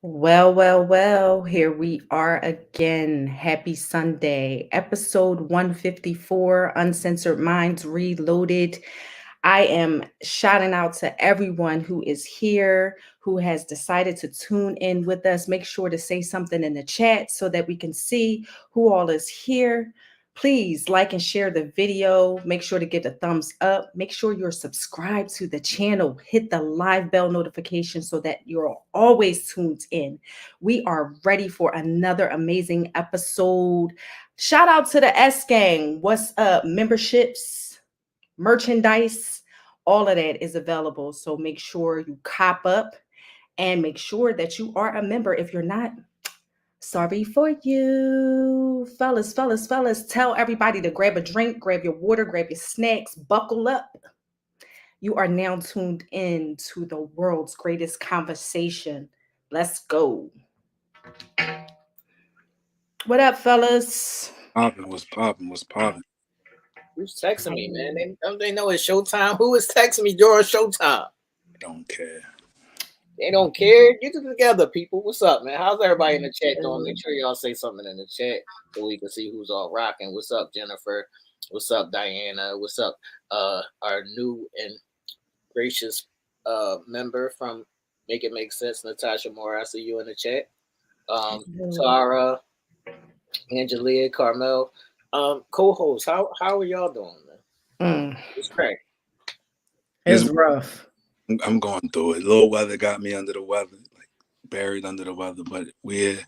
Well, here we are again. Happy Sunday, episode 154, Uncensored Minds Reloaded. I am shouting out to everyone who is here, who has decided to tune in with us. Make sure to say something in the chat so that we can see who all is here. Please like and share the video. Make sure to give a thumbs up. Make sure you're subscribed to the channel. Hit the live bell notification so that you're always tuned in. We are ready for another amazing episode. Shout out to the S Gang. What's up? Memberships, merchandise, all of that is available. So make sure you cop up and make sure that you are a member. If you're not, sorry for you. Fellas, tell everybody to grab a drink, grab your water, grab your snacks, buckle up. You are now tuned in to the world's greatest conversation. Let's go. What up, fellas? Popping, what's popping, what's popping? Who's texting me, man? They know it's showtime. Who is texting me during showtime? Don't care. They don't care. Get it together, people. What's up, man? How's everybody in the chat doing? Make sure y'all say something in the chat so we can see who's all rocking. What's up, Jennifer? What's up, Diana? What's up, our new and gracious member from Make It Make Sense, Natasha Moore. I see you in the chat. Tara, Angelia, Carmel, co-host. How are y'all doing, man? It's crack. It's rough. I'm going through it. Little weather got me under the weather, like buried under the weather. But we're The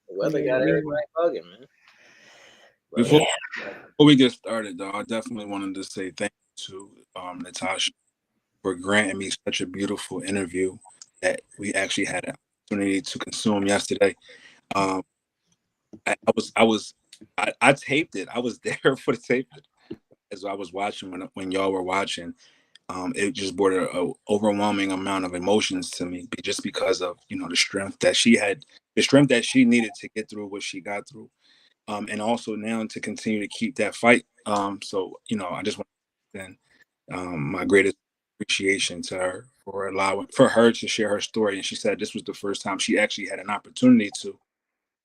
weather got everybody bugging, man. Before we get started, though, I definitely wanted to say thank you to Natasha for granting me such a beautiful interview that we actually had an opportunity to consume yesterday. I taped it. I was there for the tape as I was watching when y'all were watching. It just brought an overwhelming amount of emotions to me, just because of the strength that she had, the strength that she needed to get through what she got through, and also now to continue to keep that fight. So I just want to extend my greatest appreciation to her for allowing for her to share her story. And she said this was the first time she actually had an opportunity to,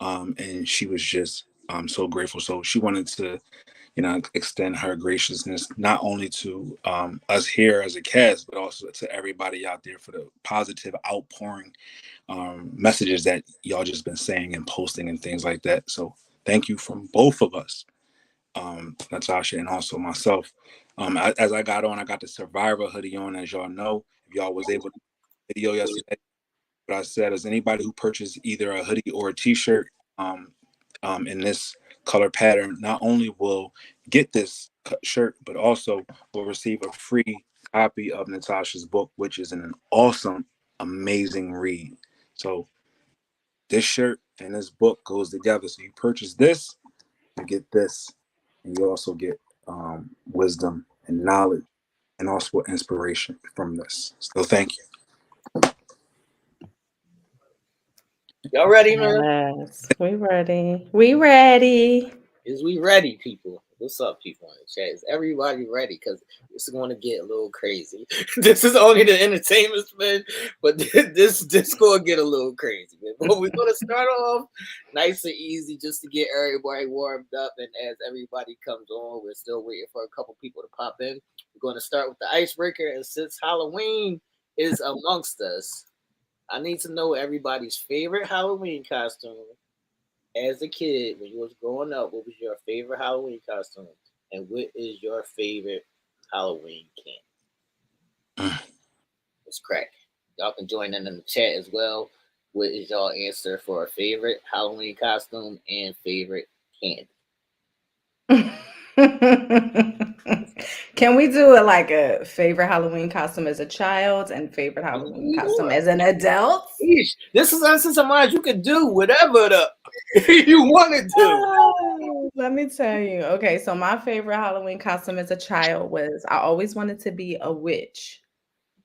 and she was just so grateful. So she wanted to extend her graciousness not only to us here as a cast, but also to everybody out there for the positive outpouring messages that y'all just been saying and posting and things like that. So thank you from both of us, Natasha and also myself. As I got on, I got the Survivor hoodie on, as y'all know. If y'all was able to video yesterday, what I said is anybody who purchased either a hoodie or a t-shirt in this color pattern not only will get this shirt, but also will receive a free copy of Natasha's book, which is an awesome, amazing read. So this shirt and this book goes together. So you purchase this, you get this, and you also get wisdom and knowledge and also inspiration from this. So thank you. Y'all ready, man? Yes, we ready. We ready. Is we ready, people? What's up, people in the chat? Is everybody ready? Because it's going to get a little crazy. This is only the entertainment, man, but this going to get a little crazy, man. But we're going to start off nice and easy just to get everybody warmed up. And as everybody comes on, we're still waiting for a couple people to pop in. We're going to start with the icebreaker. And since Halloween is amongst us, I need to know everybody's favorite Halloween costume. As a kid, when you was growing up, what was your favorite Halloween costume? And what is your favorite Halloween candy? Let's crack. Y'all can join in the chat as well. What is y'all answer for a favorite Halloween costume and favorite candy? Can we do it like a favorite Halloween costume as a child and favorite Halloween costume as an adult? This is Uncensored Minds. You can do whatever you want to do. Let me tell you. Okay, so my favorite Halloween costume as a child was I always wanted to be a witch.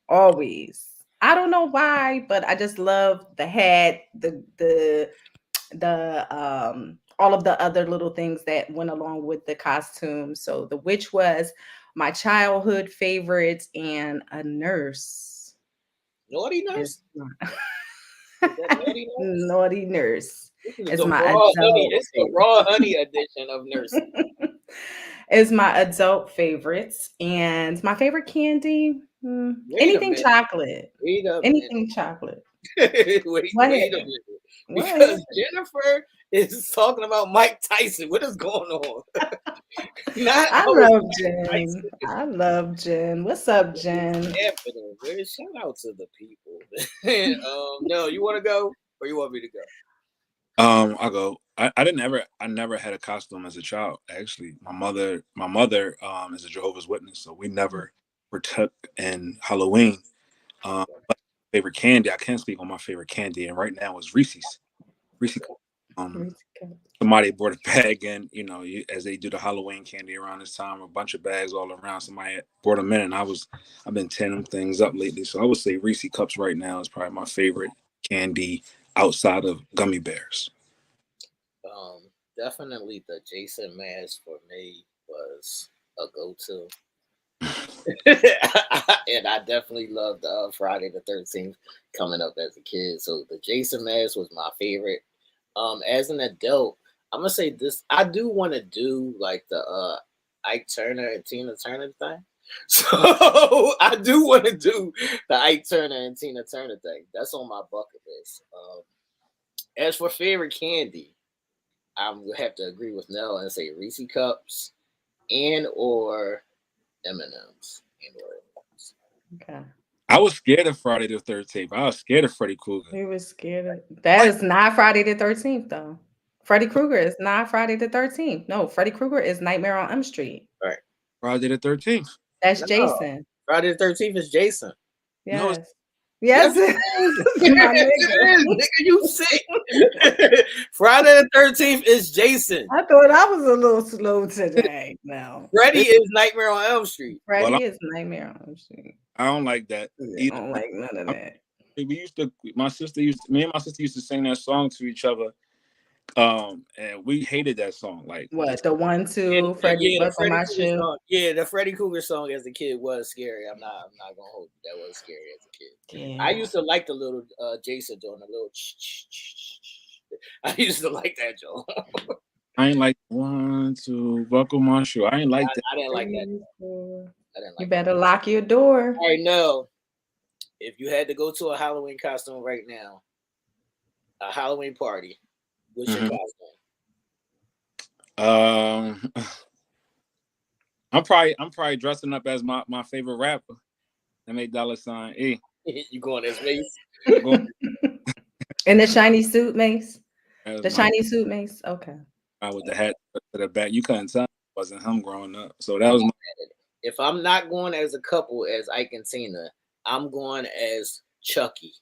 Always. I don't know why, but I just love the hat, the all of the other little things that went along with the costume. So the witch was my childhood favorite, and a nurse. Naughty nurse? Is that naughty nurse? Naughty nurse This is is the my raw honey. adult It's the raw honey edition of nursing. is my adult favorites. And my favorite candy, Wait a anything minute. chocolate. Wait a minute. Anything chocolate. wait What a happened? minute. What Because happened? Jennifer is talking about Mike Tyson. What is going on? Not I our love Mike Jen. Tyson. I love Jen. What's up, Jen? Happening, man. Shout out to the people. No, you want to go or you want me to go? I'll go. I never had a costume as a child. Actually, my mother is a Jehovah's Witness, so we never partook in Halloween. But favorite candy, I can't speak on my favorite candy, and right now is Reese's. Reese's. Somebody brought a bag in, as they do the Halloween candy around this time, a bunch of bags all around. Somebody brought them in, and I've been tearing them things up lately. So I would say Reese's Cups right now is probably my favorite candy outside of gummy bears. Definitely the Jason mask for me was a go-to. And I definitely loved Friday the 13th coming up as a kid. So the Jason mask was my favorite. As an adult, I'm gonna say this. I do want to do like the Ike Turner and Tina Turner thing. So I do want to do the Ike Turner and Tina Turner thing. That's on my bucket list. As for favorite candy, I would have to agree with Nell and say Reese Cups and or M&Ms. Okay. I was scared of Friday the 13th. I was scared of Freddy Krueger. He was scared of that. Is not Friday the 13th, though. Freddy Krueger is not Friday the 13th. No, Freddy Krueger is Nightmare on Elm Street. Right. Friday the 13th. That's Jason. Friday the 13th is Jason. Yes. No, yes. My nigga, you sick. Friday the 13th is Jason. I thought I was a little slow today. No. Freddy is Nightmare on Elm Street. Freddy is Nightmare on Elm Street. I don't like that. I don't like none of that. Me and my sister used to sing that song to each other. And we hated that song. Like what? The 1, 2, Freddy buckle my shoe. Song. Yeah, the Freddy Krueger song as a kid was scary. I'm not gonna hold you. That was scary as a kid. Yeah. I used to like the little Jason doing the little I used to like that joke. I ain't like 1, 2, buckle my shoe. I ain't like that. I didn't like that. You better lock your door. All right, no. If you had to go to a Halloween costume right now, a Halloween party, what's your costume? I'm probably dressing up as my favorite rapper, $8 E. You going as Mace? In the shiny suit, Mace. The shiny suit, Mace. Okay. With the hat to the back, you couldn't tell it wasn't him growing up. So that was. If I'm not going as a couple as Ike and Tina, I'm going as Chucky.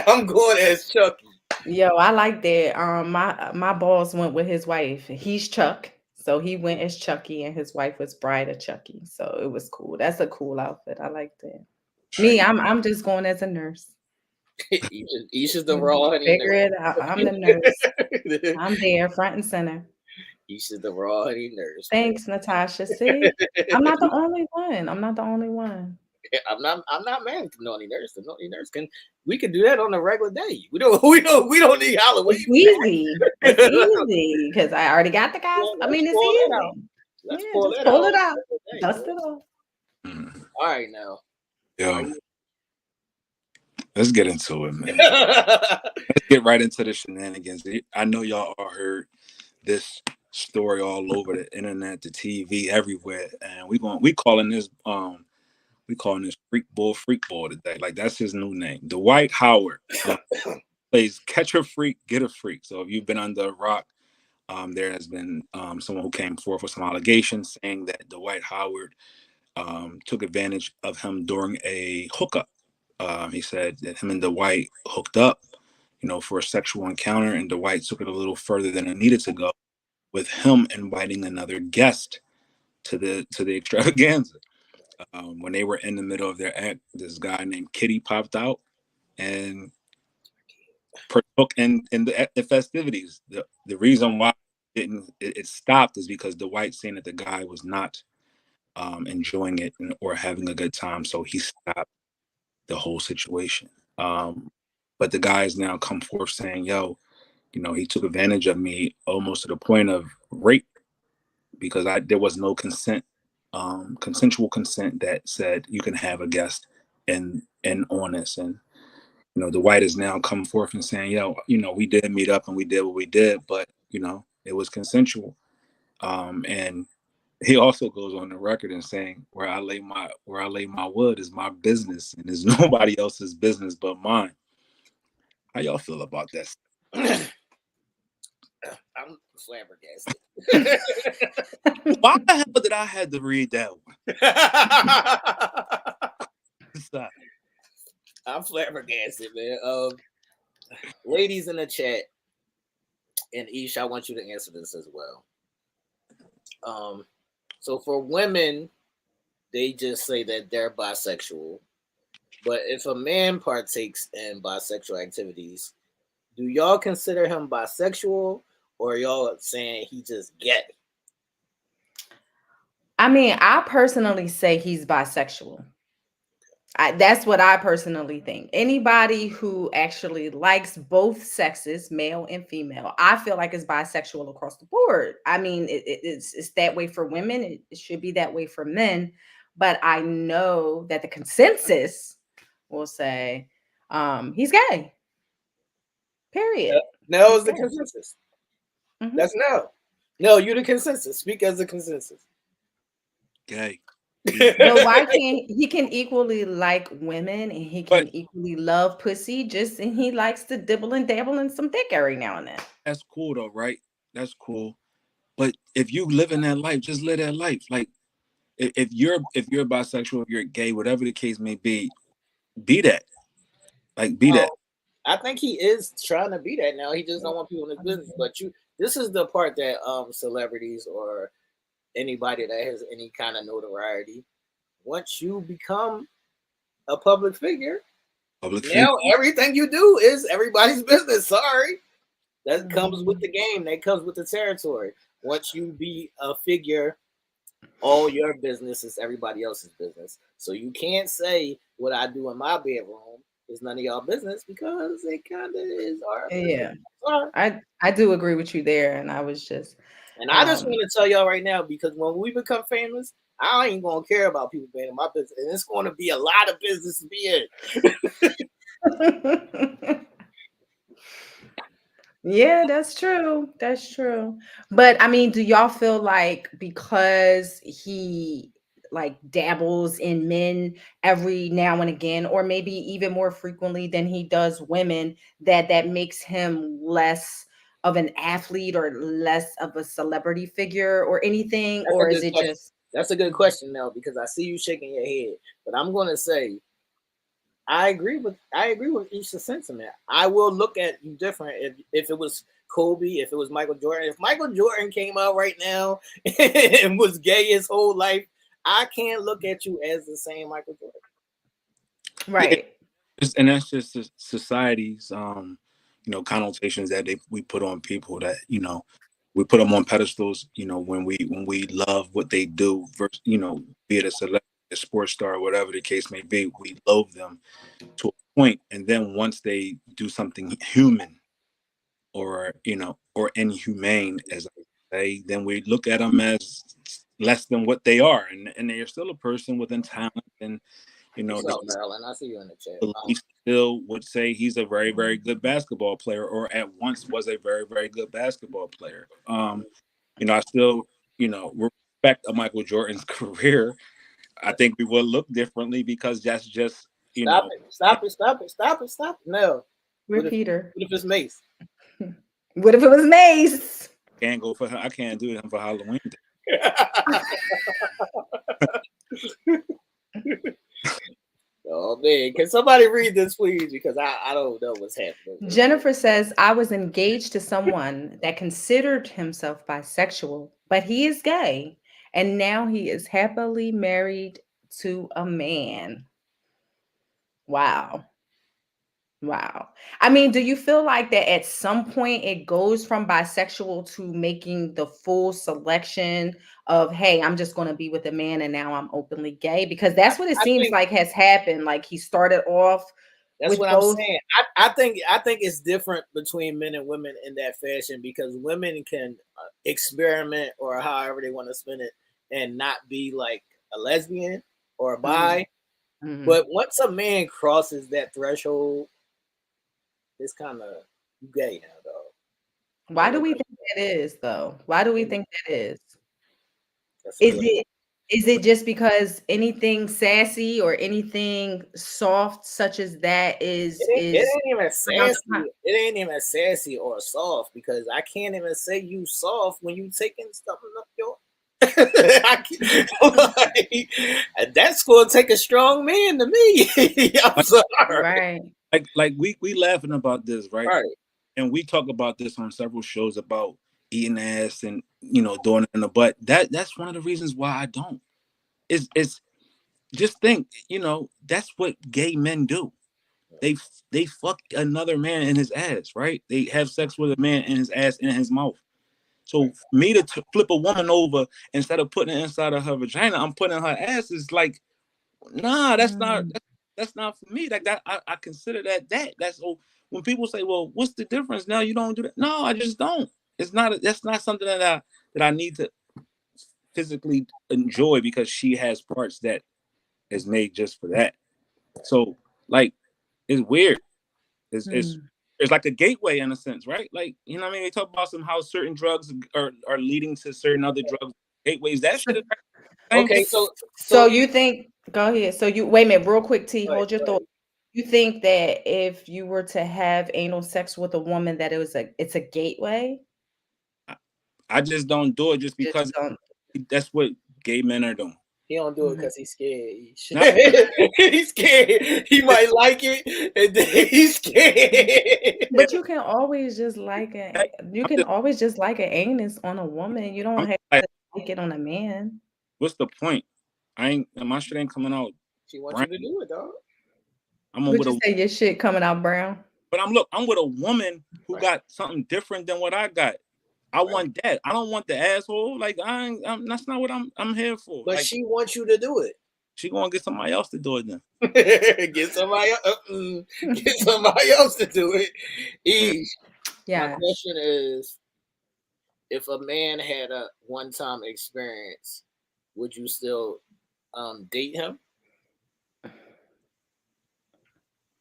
I'm going as Chucky. Yo, I like that. My boss went with his wife. He's Chuck, so he went as Chucky, and his wife was Bride of Chucky. So it was cool. That's a cool outfit. I like that. Me, I'm just going as a nurse. Isha's the raw honey Figure it out. I'm the nurse. I'm there, front and center. Isha's the raw honey nurse. Thanks, Natasha. See, I'm not the only one. I'm not mad at the naughty nurse. The naughty nurse we can do that on a regular day. We don't need Halloween. It's easy. It's easy because I already got the guys. I mean, it's easy. Let's pull it out. Dust it off. All right, now. Yo. Let's get into it, man. Let's get right into the shenanigans. I know y'all all heard this story all over the internet, the TV, everywhere, and we calling this freak ball today. Like that's his new name. Dwight Howard plays catch a freak, get a freak. So if you've been under a rock, there has been someone who came forth with some allegations saying that Dwight Howard took advantage of him during a hookup. He said that him and Dwight hooked up, for a sexual encounter, and Dwight took it a little further than it needed to go, with him inviting another guest to the extravaganza. When they were in the middle of their act, this guy named Kitty popped out and partook in the festivities. The reason why it stopped is because Dwight saying that the guy was not enjoying it or having a good time, so he stopped the whole situation. But the guys now come forth saying, yo, he took advantage of me almost to the point of rape because there was no consent, consensual consent that said you can have a guest and on this. And Dwight is now come forth and saying, yo, we did meet up and we did what we did, but it was consensual. And he also goes on the record and saying, where I lay my wood is my business and it's nobody else's business but mine. How y'all feel about that? I'm flabbergasted. Why the hell did I have to read that one? I'm flabbergasted, man. Ladies in the chat, and Aisha, I want you to answer this as well. So for women, they just say that they're bisexual. But if a man partakes in bisexual activities, do y'all consider him bisexual, or y'all saying he just gay? I mean, I personally say he's bisexual. That's what I personally think. Anybody who actually likes both sexes, male and female, I feel like is bisexual across the board. I mean, it's that way for women. It should be that way for men. But I know that the consensus will say he's gay. Period. No is the consensus. Mm-hmm. That's no. No, you're the consensus. Speak as the consensus. Gay. But why can't he can equally like women and he can equally love pussy, and he likes to dibble and dabble in some dick every now and then. That's cool though, right? That's cool. But if you live in that life, just live that life. Like if you're bisexual, if you're gay, whatever the case may be that. Like be that. I think he is trying to be that now. He just don't want people in his business. But this is the part that celebrities or anybody that has any kind of notoriety, once you become a public figure, now everything you do is everybody's business. Sorry. That comes with the game. That comes with the territory. Once you be a figure, all your business is everybody else's business. So you can't say what I do in my bedroom is none of y'all business because it kind of is our business. Yeah. I do agree with you there. And I was just... And I just want to tell y'all right now, because when we become famous, I ain't going to care about people being in my business. And it's going to be a lot of business to be in. Yeah, that's true. That's true. But I mean, do y'all feel like because he like dabbles in men every now and again, or maybe even more frequently than he does women, that makes him less of an athlete or less of a celebrity figure or anything? That's or is it question. just... That's a good question, Nell, because I see you shaking your head. But I'm going to say, I agree with Aisha's sentiment. I will look at you different if it was Kobe, if it was Michael Jordan. If Michael Jordan came out right now and was gay his whole life, I can't look at you as the same Michael Jordan. Right. Yeah. And that's just society's connotations that we put on people that we put them on pedestals. When we love what they do, versus, be it a celebrity, a sports star, whatever the case may be, we loathe them to a point. And then once they do something human or inhumane, as I say, then we look at them as less than what they are. And they are still a person within talent. And, Marilyn, I see you in the chat. He still would say he's a very, very good basketball player, or at once was a very, very good basketball player. I still, respect Michael Jordan's career. I think we will look differently because that's just, Stop it. No. Repeater. What if it's Mace? What if it was Mace? I can't do them for Halloween. Oh man, can somebody read this, please? Because I don't know what's happening. Jennifer says, I was engaged to someone that considered himself bisexual, but he is gay. And now he is happily married to a man. Wow. I mean, do you feel like that at some point it goes from bisexual to making the full selection of, hey, I'm just going to be with a man and now I'm openly gay? Because that's what it seems like has happened. Like he started off That's with what I'm both. saying. I think it's different between men and women in that fashion because women can experiment or however they want to spin it and not be like a lesbian or a bi. Mm-hmm. But once a man crosses that threshold, it's kind of gay now, though. Why do we think that is, though? Why do we think that is? Is it just because anything sassy or anything soft such as that is it ain't even sassy. It ain't even sassy or soft because I can't even say you soft when you taking something up your. That's gonna take a strong man to me. I'm sorry. Right. Like we laughing about this, right? Right. And we talk about this on several shows about eating ass and doing it in the butt. That's one of the reasons why I don't. It's just think, that's what gay men do. They fuck another man in his ass, right? They have sex with a man in his ass in his mouth. So for me to flip a woman over instead of putting it inside of her vagina, I'm putting her ass is like, nah, that's not for me. Like that, I consider that's when people say, well, what's the difference? Now you don't do that. No, I just don't. That's not something that I need to physically enjoy because she has parts that is made just for that. So like it's weird. It's like a gateway in a sense, right? Like, what I mean? They talk about how certain drugs are leading to certain other drugs, gateways. That shit is okay. So you think? Go ahead. So you wait a minute, real quick, T. Hold your thought. You think that if you were to have anal sex with a woman, that it's a gateway? I just don't do it just because that's what gay men are doing. He don't do it because he's scared. He's scared. He might like it, and then he's scared. But you can always just like an anus on a woman. You don't have to like it on a man. What's the point? My shit ain't coming out. She wants you to do it, dog. Would you say your shit coming out brown? But I'm with a woman who got something different than what I got. I want that. I don't want the asshole. Like that's not what I'm here for. But like, she wants you to do it. She gonna get somebody else to do it then. Get somebody else to do it. My question is, if a man had a one-time experience, would you still date him?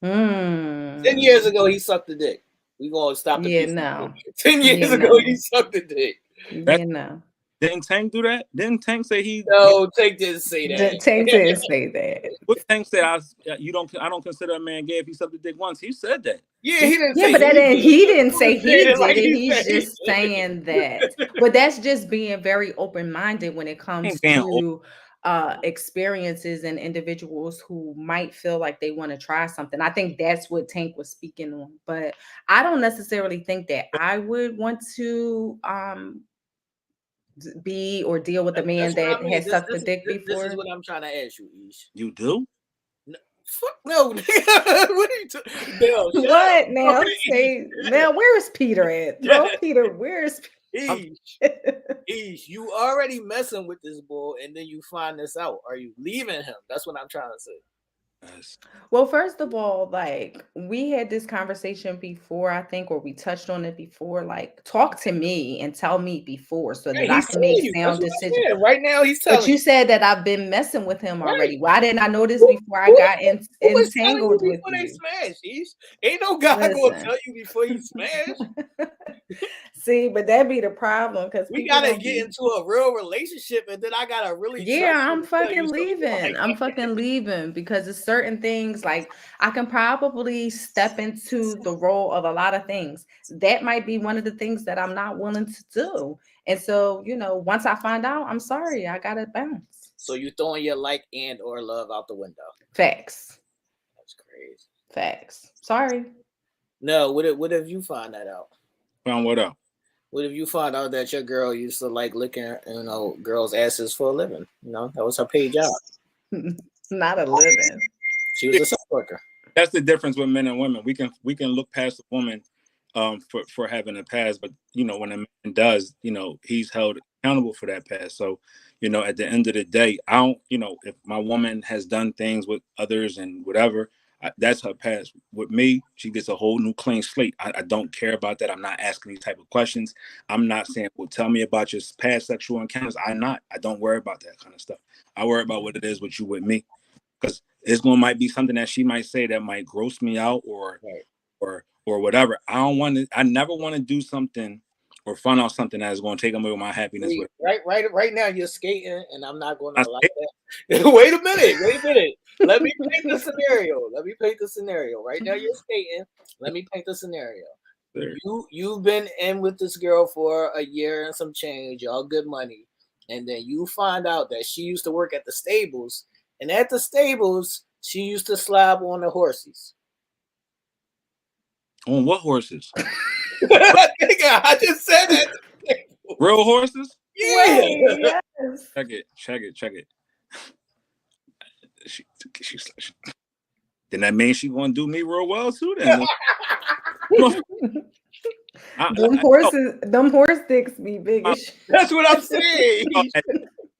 10 years ago, he sucked the dick. We gonna stop the no. 10 years ago, he sucked the dick. No. Didn't Tank do that? Didn't Tank say he? No, Tank didn't say that. Tank didn't say that. What Tank said? I don't consider a man gay if he sucked the dick once. He said that. Yeah, he didn't. Yeah, but he didn't say he did it. He's just saying that. But that's just being very open-minded when it comes to experiences and individuals who might feel like they want to try something. I think that's what Tank was speaking on. But I don't necessarily think that I would want to be or deal with a man that has sucked the dick before. This is what I'm trying to ask you, Ish. You do? Fuck no. What are you talking? What now? Say now, where's Peter at? Throw Peter. Where's Ish, you already messing with this boy, and then you find this out. Are you leaving him? That's what I'm trying to say. Yes. Well, first of all, like we had this conversation before, I think, or we touched on it before. Like, talk to me and tell me before so that I can make sound decisions. Right now, he's telling. But you said that I've been messing with him already. Why didn't I know this before I got entangled with you? They smash, Ish. Ain't no guy gonna tell you before you smash. See, but that be the problem because we gotta get into a real relationship, and then I gotta really. Yeah, I'm fucking leaving. I'm fucking leaving because it's certain things like I can probably step into the role of a lot of things. That might be one of the things that I'm not willing to do. And so, once I find out, I'm sorry, I gotta bounce. So you throwing your like and or love out the window. Facts. That's crazy. Facts. Sorry. No, what if you find that out? Found what out? What if you find out that your girl used to like licking, girls' asses for a living? That was her paid job. Not a living. She was a sex worker. That's the difference with men and women. We can look past a woman for having a past, but when a man does, he's held accountable for that past. So, at the end of the day, I don't, if my woman has done things with others and whatever, That's her past. With me, she gets a whole new clean slate. I don't care about that. I'm not asking these type of questions. I'm not saying, well, tell me about your past sexual encounters. I don't worry about that kind of stuff. I worry about what it is with you with me. Because it's might be something that she might say that might gross me out or whatever. I never want to do something or find out something that is going to take away my happiness. Right now you're skating, and I'm not going to like that. Wait a minute. Let me paint the scenario. Right now you're skating. Let me paint the scenario. Sure. You've been in with this girl for a year and some change, y'all good money, and then you find out that she used to work at the stables, and at the stables she used to slob on the horses. On what horses? I just said that. Real horses? Yeah. Yes. Check it. Then that means she gonna do me real well too. Then them horse dicks be big. That's what I'm saying.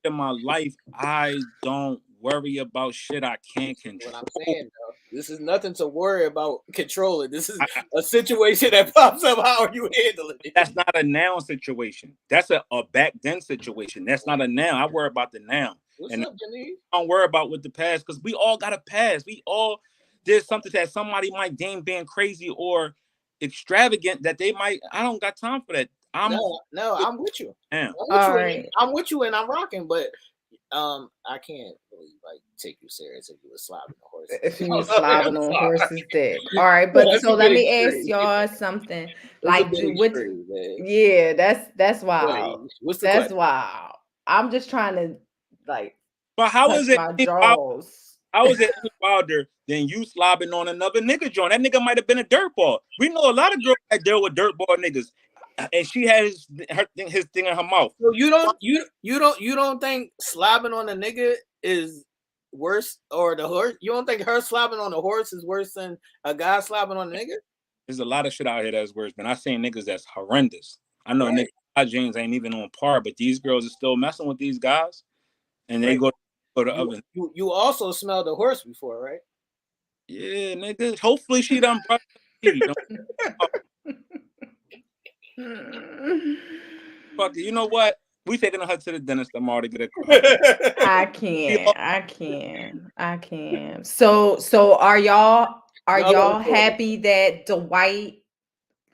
In my life, I don't worry about shit I can't control. What I'm saying, though, this is nothing to worry about controlling. This is a situation that pops up. How are you handling it? That's not a now situation. That's a back then situation. That's not a now. I worry about the now. What's and up, Janine? I don't worry about with the past because we all got a past. We all did something that somebody might deem being crazy or extravagant that they might. I don't got time for that. No, I'm with you. I'm with you and I'm rocking, but I can't really like take you serious if you were slobbing the horse. If you were slobbing on horse's dick. All right, but so let me ask y'all something. Like, yeah, that's wild. What's the that's question? wild. I'm just trying to like. But how is it? How is it wilder than you slobbing on another nigga joint? That nigga might have been a dirtball. We know a lot of girls that deal with dirtball niggas, and she has his thing in her mouth. So you don't think slobbing on a nigga is worse, or the horse? You don't think her slobbing on a horse is worse than a guy slobbing on a nigga? There's a lot of shit out here that's worse, but I seen niggas that's horrendous. I know niggas jeans ain't even on par, but these girls are still messing with these guys, and they go to the oven. You also smelled a horse before, right? Yeah, nigga. Hopefully she done brushed Fuck it. You know what? We taking her to the dentist tomorrow to get a I can't. So are y'all happy that Dwight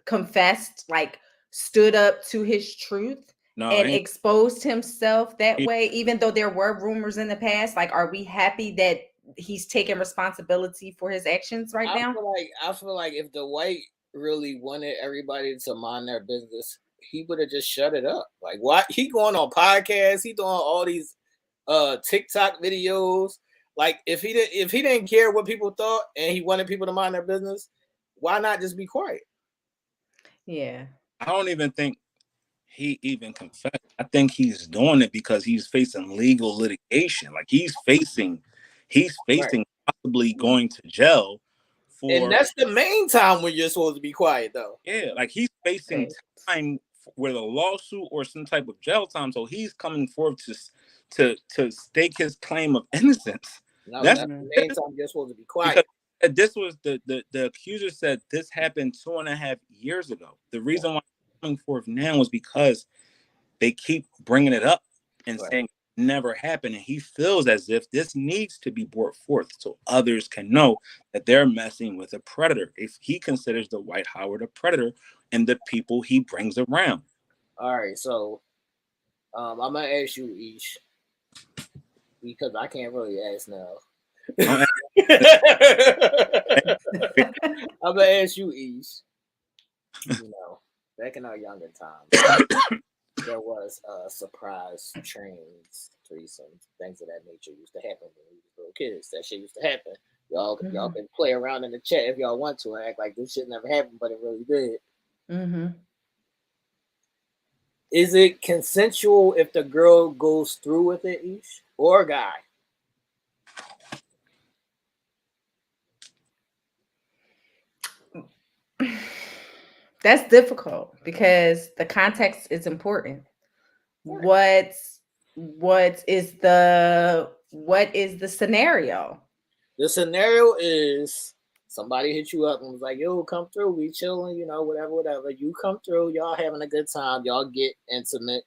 confessed, like stood up to his truth and exposed himself that way, even though there were rumors in the past? Like, are we happy that he's taking responsibility for his actions now? I feel like if Dwight really wanted everybody to mind their business, he would have just shut it up. Like, why he going on podcasts? He doing all these TikTok videos. Like, if he didn't care what people thought and he wanted people to mind their business, why not just be quiet? Yeah, I don't even think he even confessed. I think he's doing it because he's facing legal litigation. Like he's facing possibly going to jail. And that's the main time when you're supposed to be quiet, though. Yeah, like he's facing time with a lawsuit or some type of jail time. So he's coming forward to stake his claim of innocence. No, that's the main time you're supposed to be quiet. This was the accuser said this happened 2.5 years ago. The reason why he's coming forth now is because they keep bringing it up and saying it never happened, and he feels as if this needs to be brought forth so others can know that they're messing with a predator. If he considers the Dwight Howard a predator and the people he brings around. All right, so I'm gonna ask you, Ish, because I can't really ask Nell. I'm gonna ask you, Ish. You know, back in our younger times, there was surprise trains, threesomes, things of that nature used to happen when we were little kids. That shit used to happen. Y'all can play around in the chat if y'all want to and act like this shit never happened, but it really did. Mm-hmm. Is it consensual if the girl goes through with it, Ish, or a guy? That's difficult because the context is important. What is the scenario? The scenario is somebody hit you up and was like, yo, come through, we chilling, you know, whatever. You come through, y'all having a good time, y'all get intimate,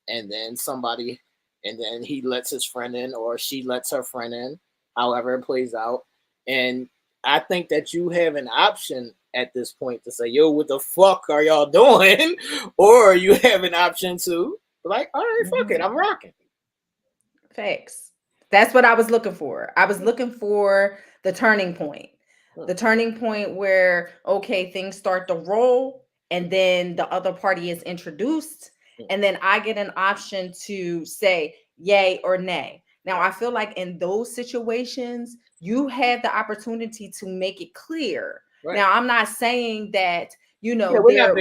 and then he lets his friend in or she lets her friend in, however it plays out. And I think that you have an option at this point to say, yo, what the fuck are y'all doing? Or you have an option to like, all right, fuck it, I'm rocking. Facts. That's what I was looking for. I was looking for the turning point. The turning point where, okay, things start to roll and then the other party is introduced. And then I get an option to say yay or nay. Now, I feel like in those situations, you have the opportunity to make it clear. Right. Now, I'm not saying that, you know, we're not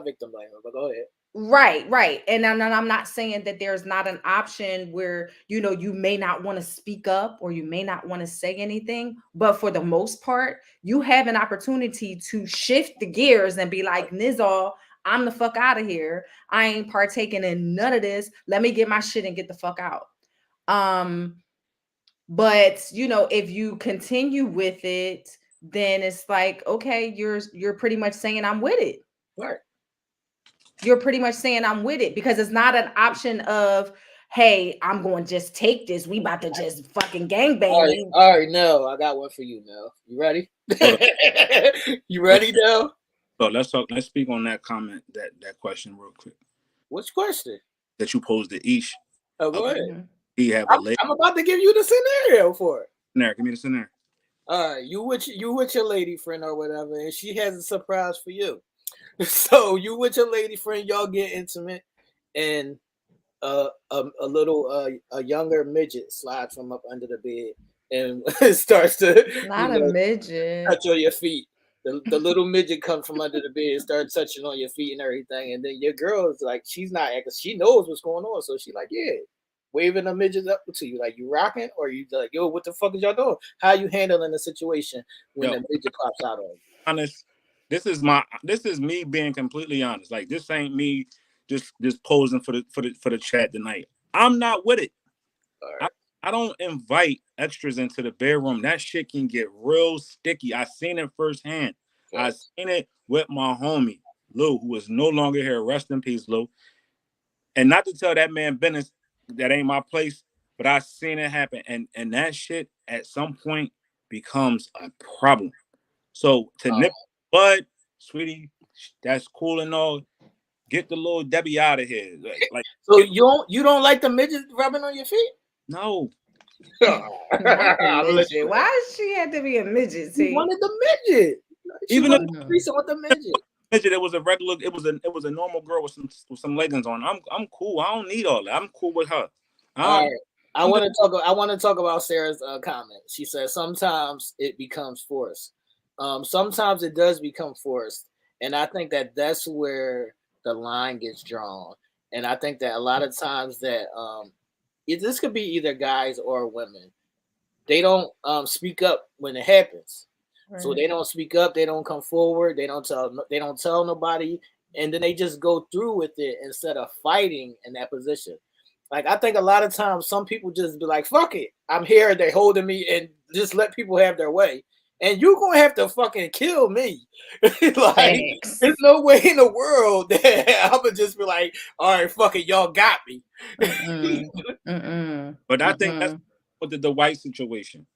victim blaming, but go ahead. Right. And I'm not saying that there's not an option where, you know, you may not want to speak up or you may not want to say anything. But for the most part, you have an opportunity to shift the gears and be like, Nizzle, I'm the fuck out of here. I ain't partaking in none of this. Let me get my shit and get the fuck out. But, you know, if you continue with it, then it's like, okay, you're pretty much saying I'm with it. Right. You're pretty much saying I'm with it because it's not an option of, hey, I'm going to just take this. We about to just fucking gangbang. All right, Nell, I got one for you, Nell. You ready? You ready, Nell? So let's speak on that comment, that question real quick. Which question? That you posed to Aisha. Oh, go ahead. He have a lady. I'm about to give you the scenario for it. Scenario, give me the scenario. All right, you with your lady friend or whatever, and she has a surprise for you. So you with your lady friend, y'all get intimate, and a younger midget slides from up under the bed and starts to not a midget touch on your feet. The little midget comes from under the bed and starts touching on your feet and everything, and then your girl is like, she's not acting, she knows what's going on, so she like, yeah, waving the midget up to you, like, you rocking, or you like, yo, what the fuck is y'all doing? How you handling the situation when the midget pops out on you? Honest. This is me being completely honest. Like, this ain't me just posing for the chat tonight. I'm not with it. Right. I don't invite extras into the bedroom. That shit can get real sticky. I seen it firsthand. Yes. I seen it with my homie Lou, who is no longer here. Rest in peace, Lou. And not to tell that man business, that ain't my place, but I seen it happen. And that shit at some point becomes a problem. So to nip bud, sweetie, that's cool and all. Get the little Debbie out of here. Like so you don't like the midget rubbing on your feet? No. Why does she have to be a midget? She wanted the midget. Even if with the midget. Midget, it was a regular. It was a normal girl with some leggings on. I'm cool. I don't need all that. I'm cool with her. All right. I want to talk about Sarah's comment. She says sometimes it becomes forced. Sometimes it does become forced, and I think that that's where the line gets drawn. And I think that a lot of times that this could be either guys or women. They don't speak up when it happens. Right. So they don't speak up. They don't come forward. They don't tell nobody, and then they just go through with it instead of fighting in that position. Like, I think a lot of times some people just be like, fuck it, I'm here, they holding me, and just let people have their way. And you're going to have to fucking kill me. Like, there's no way in the world that I'm going to just be like, all right, fuck it, y'all got me. But I think that's what the Dwight situation.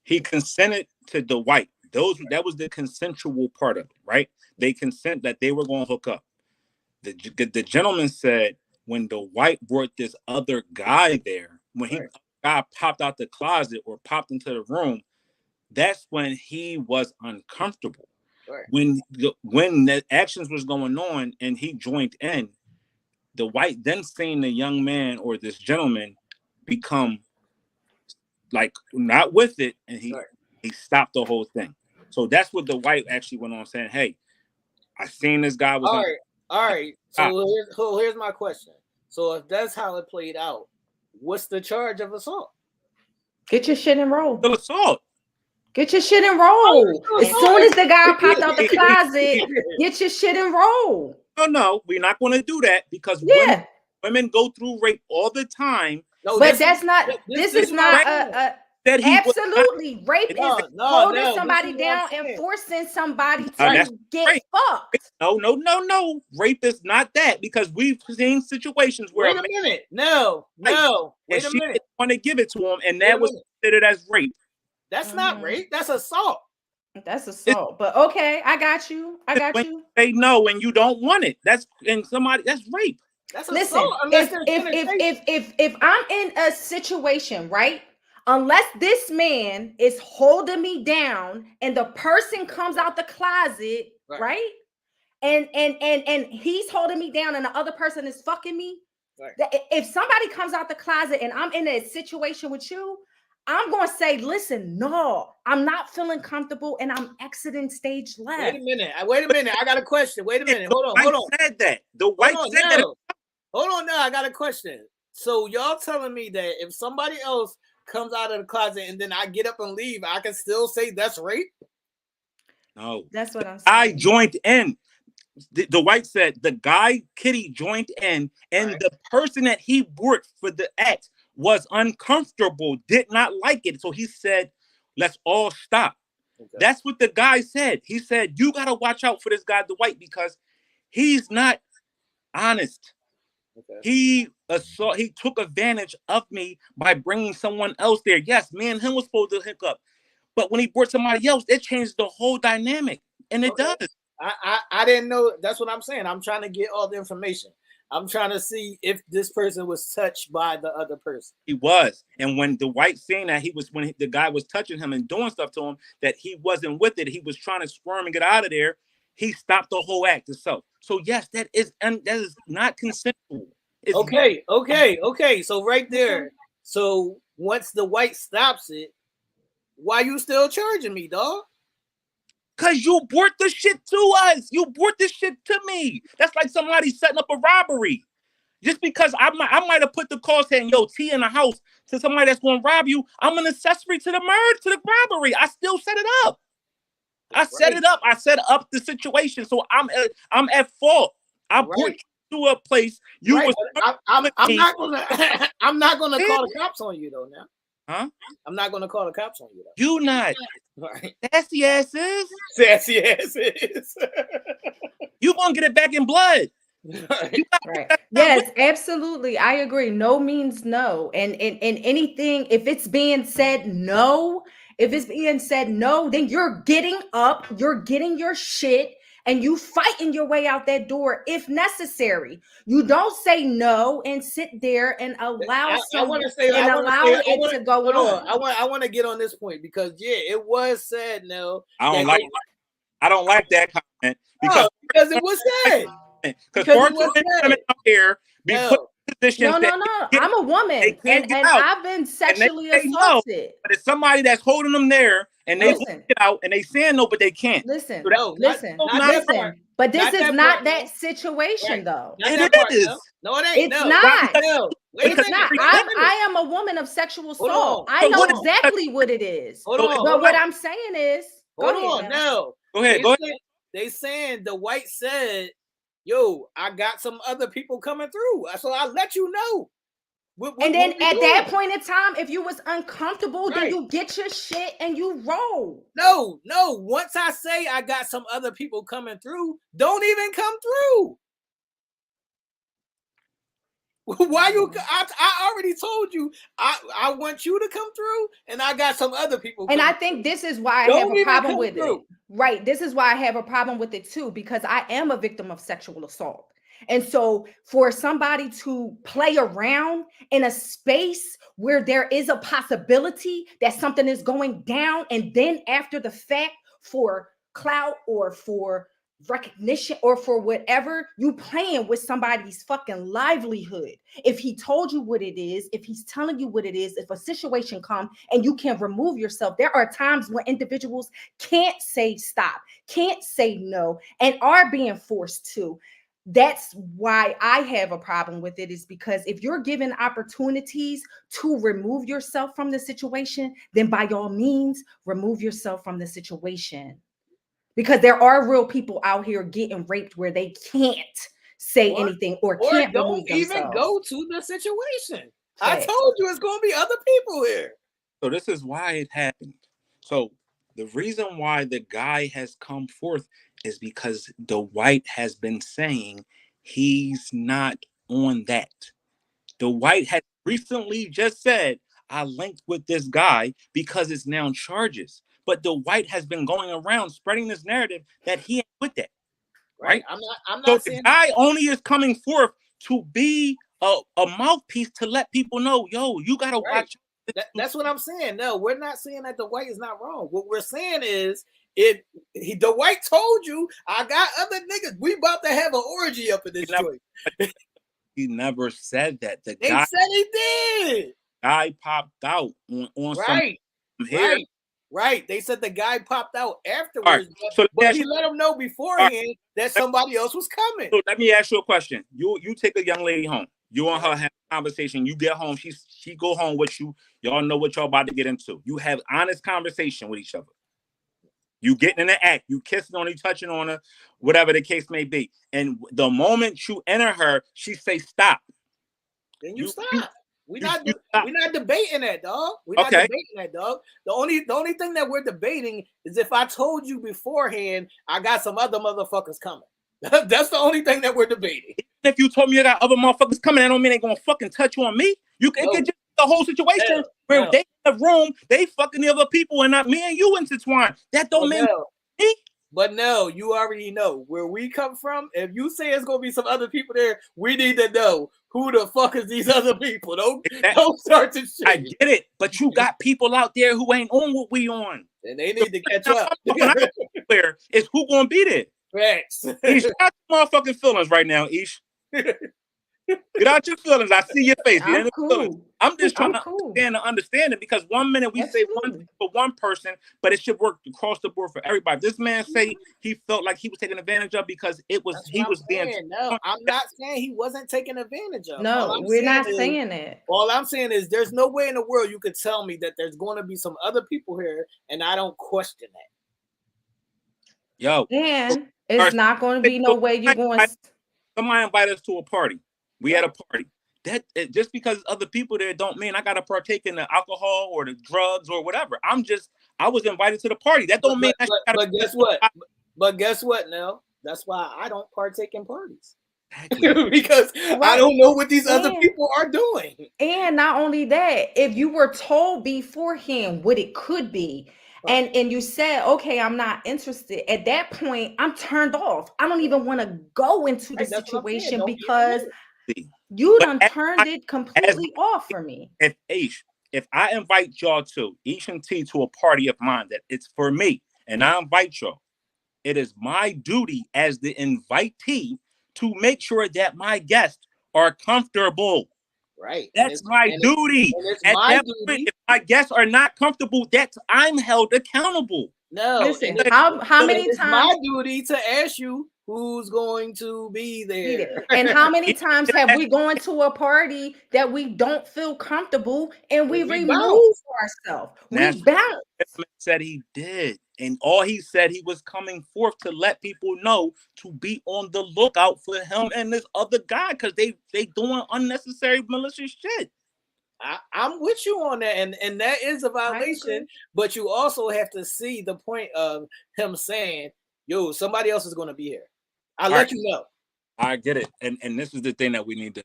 He consented to Dwight. That was the consensual part of it, right? They consent that they were going to hook up. The gentleman said, when Dwight brought this other guy there, when guy popped out the closet or popped into the room, that's when he was uncomfortable. Right. When the actions was going on and he joined in, Dwight then seen the young man or this gentleman become like not with it, and he stopped the whole thing. So that's what Dwight actually went on saying, hey, I seen this guy was all right. So here's my question. So if that's how it played out, what's the charge of assault? Get your shit and roll. Still assault. Get your shit and roll. As soon as the guy popped out the closet, get your shit and roll. No, we're not going to do that because women go through rape all the time. No, but that's not. This is not a. Said he was not. Absolutely. Rape is holding somebody down and forcing somebody to get rape. fucked. No. Rape is not that, because we've seen situations where wait a minute. No. Wait a minute. Didn't want to give it to him, and that was considered as rape. That's not rape. That's assault. That's assault. But okay, I got you. When they know and you don't want it. That's rape. That's listen. Assault, if I'm in a situation, right? Unless this man is holding me down and the person comes out the closet, right? And he's holding me down and the other person is fucking me. Right. If somebody comes out the closet and I'm in a situation with you, I'm going to say, listen, no, I'm not feeling comfortable and I'm exiting stage left. Wait a minute. I got a question. Wait a minute. Hold on. Said that. The white said that. Hold on now. I got a question. So y'all telling me that if somebody else comes out of the closet and then I get up and leave, I can still say that's rape? No. That's what I'm saying. I joined in. The white said the guy, Kitty, joined in, and the person that he worked for the act was uncomfortable, did not like it. So he said, let's all stop. Okay. That's what the guy said. He said, you got to watch out for this guy, the white, because he's not honest. Okay. He took advantage of me by bringing someone else there. Yes, me and him was supposed to hook up. But when he brought somebody else, it changed the whole dynamic. And it does. I didn't know. That's what I'm saying. I'm trying to get all the information. I'm trying to see if this person was touched by the other person. He was. And when the white saying that when the guy was touching him and doing stuff to him, that he wasn't with it, he was trying to squirm and get out of there, he stopped the whole act itself. So yes, that is not consensual. It's okay. So right there. So once the white stops it, why you still charging me, dog? Because you brought the shit to us. You brought this shit to me. That's like somebody setting up a robbery. Just because I might have put the call saying, yo, T in the house to somebody that's going to rob you, I'm an accessory to the murder, to the robbery. I still set it up. I set it up. I set up the situation. So I'm at fault. I brought you to a place. I'm not gonna call the cops on you though now. Huh? I'm not gonna call the cops on you though. You not. Right. Sassy asses. You gonna get it back in blood. Right. Yes, absolutely. I agree. No means no. And anything, if it's being said no, then you're getting up, you're getting your shit, and you fighting your way out that door if necessary. You don't say no and sit there and allow it to go on. I want to get on this point because it was said, Nell. I don't like that comment because it was said. Because women out here be put in positions. No. I'm a woman and I've been sexually assaulted. No, but it's somebody that's holding them there and they get out and they saying no, but they can't. Listen. So listen. But this is not that situation, though. It is. No, it ain't. It's not. No. It's not. I am a woman of sexual assault. I know exactly what it is. But what I'm saying is, Go ahead. They saying the white said, yo, I got some other people coming through. So I let you know. And then at that point in time, if you was uncomfortable, then you get your shit and you roll. No. Once I say I got some other people coming through, don't even come through. Why you? I already told you. I want you to come through, and I got some other people. And I think this is why I have a problem with it. Right. This is why I have a problem with it too, because I am a victim of sexual assault. And so for somebody to play around in a space where there is a possibility that something is going down, and then after the fact for clout or for recognition or for whatever, you playing with somebody's fucking livelihood. If he told you what it is, if he's telling you what it is, if a situation comes and you can remove yourself, there are times when individuals can't say stop, can't say no, and are being forced to. That's why I have a problem with it, is because if you're given opportunities to remove yourself from the situation, then by all means, remove yourself from the situation. Because there are real people out here getting raped where they can't say anything or can't don't even go to the situation. I told you it's going to be other people here. So this is why it happened. So the reason why the guy has come forth is because Dwight has been saying he's not on that. Dwight has recently just said, I linked with this guy because it's now charges. But Dwight has been going around spreading this narrative that he ain't with that. Right? I'm not So saying the guy only is coming forth to be a mouthpiece to let people know, yo, you gotta watch. That's what I'm saying. No, we're not saying that Dwight is not wrong. What we're saying is Dwight told you, I got other niggas. We about to have an orgy up in this joint. He never said that. They said he did. Guy popped out on right. some here. Right. They said the guy popped out afterwards, but he let them know beforehand that somebody else was coming. So let me ask you a question. You take a young lady home. You and her have a conversation. You get home. She go home with you. Y'all know what y'all about to get into. You have honest conversation with each other. You getting in the act. You kissing on her, touching on her, whatever the case may be. And the moment you enter her, she say stop. Then you stop. We're not debating that, dog. We're not debating that, dog. The only thing that we're debating is if I told you beforehand I got some other motherfuckers coming. That's the only thing that we're debating. If you told me you got other motherfuckers coming, that don't mean they gonna fucking touch on me. You can get just the whole situation where they in the room, they fucking the other people and not me and you intertwined. That don't mean me. But no, you already know where we come from. If you say it's gonna be some other people there, we need to know who the fuck is these other people. Don't start to shit. I get it, but you got people out there who ain't on what we on, and they need to catch up. Where is who gonna be there? Facts. Ish, get out your motherfucking feelings right now, Ish. Get out your feelings. I see your face. I'm cool. I'm just trying to understand it because one minute we say one thing for one person, but it should work across the board for everybody. This man say he felt like he was taken advantage of because it was being. No, I'm not saying he wasn't taken advantage of. No, we're not saying it. All I'm saying is there's no way in the world you could tell me that there's going to be some other people here, and I don't question that. Yo, and it's not going to be no way you're going. Somebody invite us to a party. We had a party. That just because other people there don't mean I gotta partake in the alcohol or the drugs or whatever. I was invited to the party. That don't mean. But guess what? But guess what, Nell? That's why I don't partake in parties. Exactly. Because I don't know what these other people are doing. And not only that, if you were told beforehand what it could be, and you said, okay, I'm not interested. At that point, I'm turned off. I don't even want to go into the situation because you done turned it completely off for me. If I invite y'all to Ish and T to a party of mine that it's for me, and I invite y'all, it is my duty as the invitee to make sure that my guests are comfortable. Right. That's my duty. At that point, if my guests are not comfortable, I'm held accountable. No. Listen, how many times? It's my duty to ask you who's going to be there. And how many times have we gone to a party that we don't feel comfortable and we remove ourselves? We bounce. Said he did. And all he said, he was coming forth to let people know to be on the lookout for him and this other guy because they doing unnecessary malicious shit. I'm with you on that, and that is a violation. But you also have to see the point of him saying, "Yo, somebody else is going to be here." I'll let you know. I get it, and this is the thing that we need to.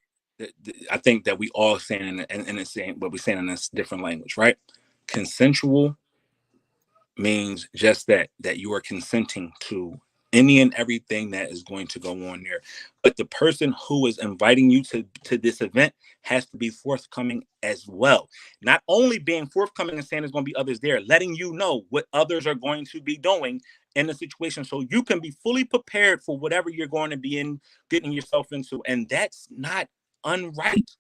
I think that we all saying in the same, but we're saying in this different language, right? Consensual means just that you are consenting to any and everything that is going to go on there. But the person who is inviting you to this event has to be forthcoming as well. Not only being forthcoming and saying there's going to be others there, letting you know what others are going to be doing in the situation so you can be fully prepared for whatever you're going to be getting yourself into. And that's not unright.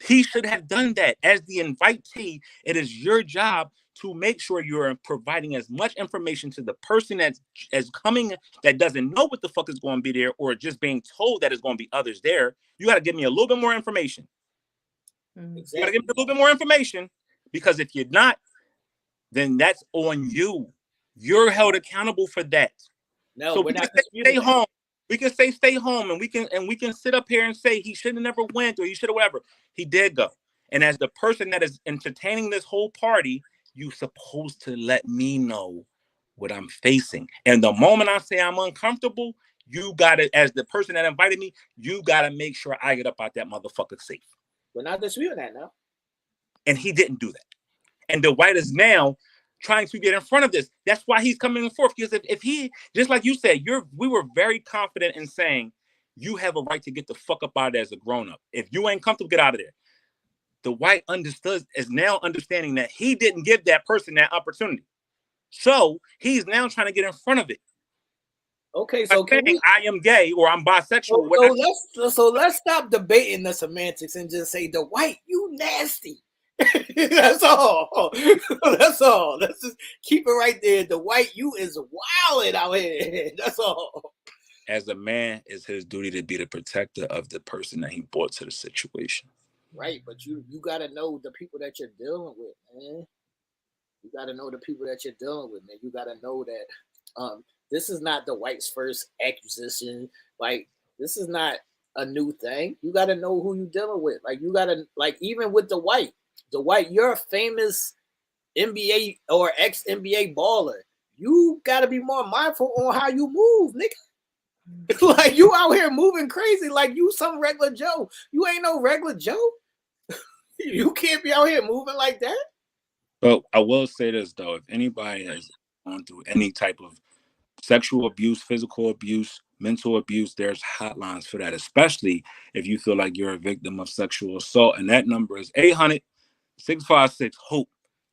He should have done that. As the invitee, it is your job to make sure you're providing as much information to the person that's coming that doesn't know what the fuck is going to be there or just being told that there's going to be others there. You got to give me a little bit more information. Exactly. You got to give me a little bit more information because if you're not, then that's on you. You're held accountable for that. No, so we can stay home. We can say stay home, and we can sit up here and say he should have never went or he should have whatever. He did go, And as the person that is entertaining this whole party, you're supposed to let me know what I'm facing. And the moment I say I'm uncomfortable, you gotta, as the person that invited me, you gotta make sure I get up out that motherfucker safe. We're not disputing that now. And he didn't do that. And Dwight is now trying to get in front of this. That's why he's coming forth. Because if he, just like you said, we were very confident in saying you have a right to get the fuck up out of there as a grown-up. If you ain't comfortable, get out of there. Dwight is now understanding that he didn't give that person that opportunity. So he's now trying to get in front of it. Okay, so I am gay or I'm bisexual. So let's stop debating the semantics and just say, Dwight, you nasty. That's all. That's all. Let's just keep it right there. Dwight, you is wilding out here. That's all. As a man, it's his duty to be the protector of the person that he brought to the situation. Right, but you gotta know the people that you're dealing with, man. You gotta know the people that you're dealing with, man. You gotta know that this is not Dwight's first acquisition. Like, this is not a new thing. You gotta know who you're dealing with. Like, you gotta, like, even with Dwight, you're a famous NBA or ex-NBA baller. You gotta be more mindful on how you move, nigga. Like, you out here moving crazy like you some regular Joe. You ain't no regular Joe. You can't be out here moving like that. But I will say this, though. If anybody has gone through any type of sexual abuse, physical abuse, mental abuse, there's hotlines for that, especially if you feel like you're a victim of sexual assault. And that number is 800-656-HOPE,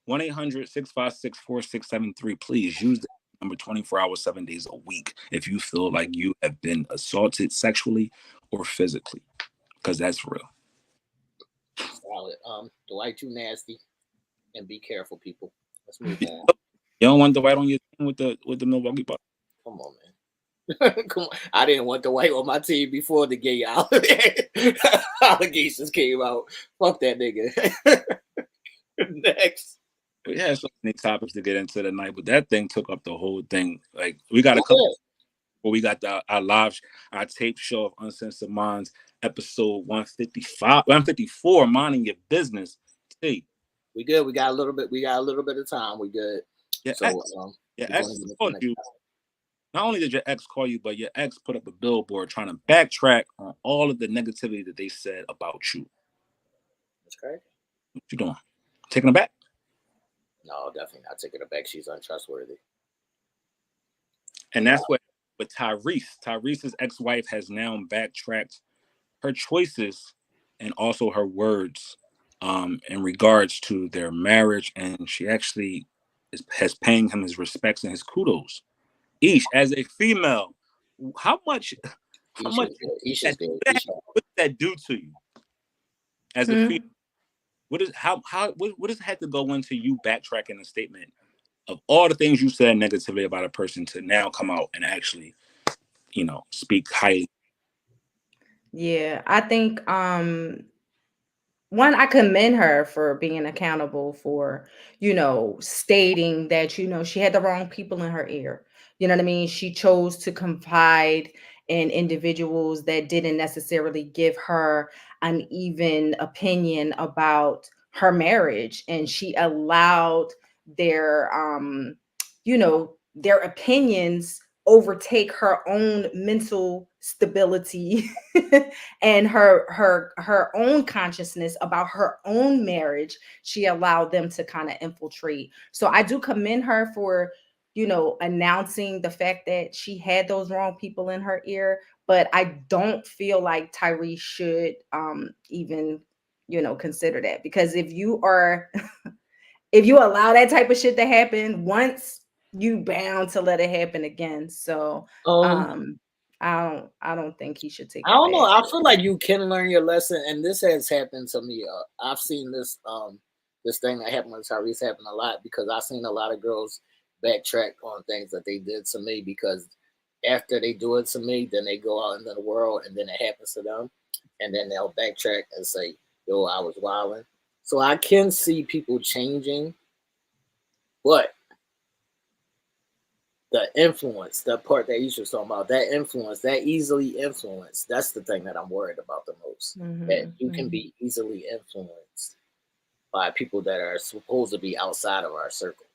1-800-656-4673. Please use the number 24 hours, 7 days a week if you feel like you have been assaulted sexually or physically, because that's real. Solid. Dwight, you nasty, and be careful, people. Let's move on. You don't want Dwight on your team with the Milwaukee Bucks? Come on, man. Come on. I didn't want Dwight on my team before the gay allegations came out. Fuck that nigga. Next. We had so many topics to get into tonight, but that thing took up the whole thing. Like, we got a couple. Well, we got our tape show of Uncensored Minds, episode 154, Minding Your Business. See, we good. We got a little bit of time. We good. Yeah, so your ex called you. Not only did your ex call you, but your ex put up a billboard trying to backtrack on all of the negativity that they said about you. That's crazy. What you doing? Taking it back? No, definitely not taking it back. She's untrustworthy. And that's what with Tyrese's ex-wife has now backtracked her choices and also her words in regards to their marriage, and she actually has paying him his respects and his kudos. Ish, as a female, how much what does that do to you as a female? What does it have to go into you backtracking a statement of all the things you said negatively about a person to now come out and actually, speak highly? Yeah, I think one, I commend her for being accountable for, stating that, she had the wrong people in her ear. You know what I mean? She chose to confide in individuals that didn't necessarily give her an even opinion about her marriage. And she allowed their, their opinions overtake her own mental stability and her own consciousness about her own marriage. She allowed them to kind of infiltrate. So I do commend her for, announcing the fact that she had those wrong people in her ear. But I don't feel like Tyrese should even, consider that, because if you allow that type of shit to happen once, you bound to let it happen again. So I don't think he should take it. I don't know. I feel like you can learn your lesson, and this has happened to me. I've seen this this thing that happened with Tyrese happen a lot, because I've seen a lot of girls backtrack on things that they did to me, because after they do it to me, then they go out into the world and then it happens to them, and then they'll backtrack and say, yo, I was wilding. So I can see people changing, but the influence, the part that Aisha was talking about, that influence, that easily influenced, that's the thing that I'm worried about the most. That you can be easily influenced by people that are supposed to be outside of our circle.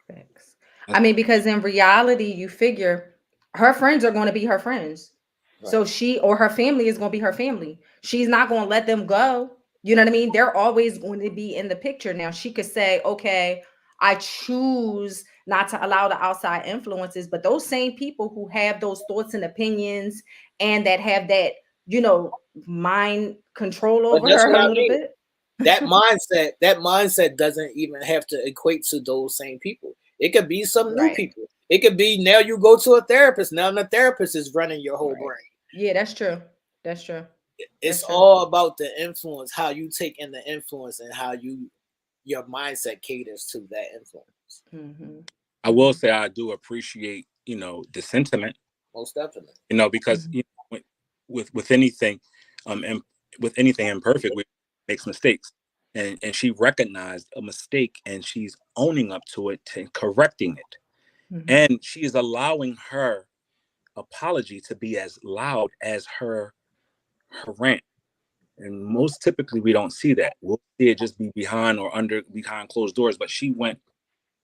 Facts. I mean, because in reality, you figure her friends are going to be her friends. Right. So she or her family is going to be her family. She's not going to let them go. You know what I mean? They're always going to be in the picture. Now, she could say, okay, I choose not to allow the outside influences, but those same people who have those thoughts and opinions and that have that, you know, mind control But over that's her what a I little mean. bit. That mindset doesn't even have to equate to those same people. It could be some new Right. people. It could be now you go to a therapist. Now the therapist is running your whole Right. brain. Yeah, that's true. That's true. It's That's true. all about the influence, how you take in the influence, and how your mindset caters to that influence. Mm-hmm. I will say I do appreciate, you know, the sentiment, Most definitely. you know, because Mhm. you know, with anything, and with anything imperfect, we makes mistakes, and she recognized a mistake and she's owning up to it and correcting it, Mhm. and she is allowing her apology to be as loud as her rant. And most typically we don't see that. We'll see it just be behind closed doors. But she went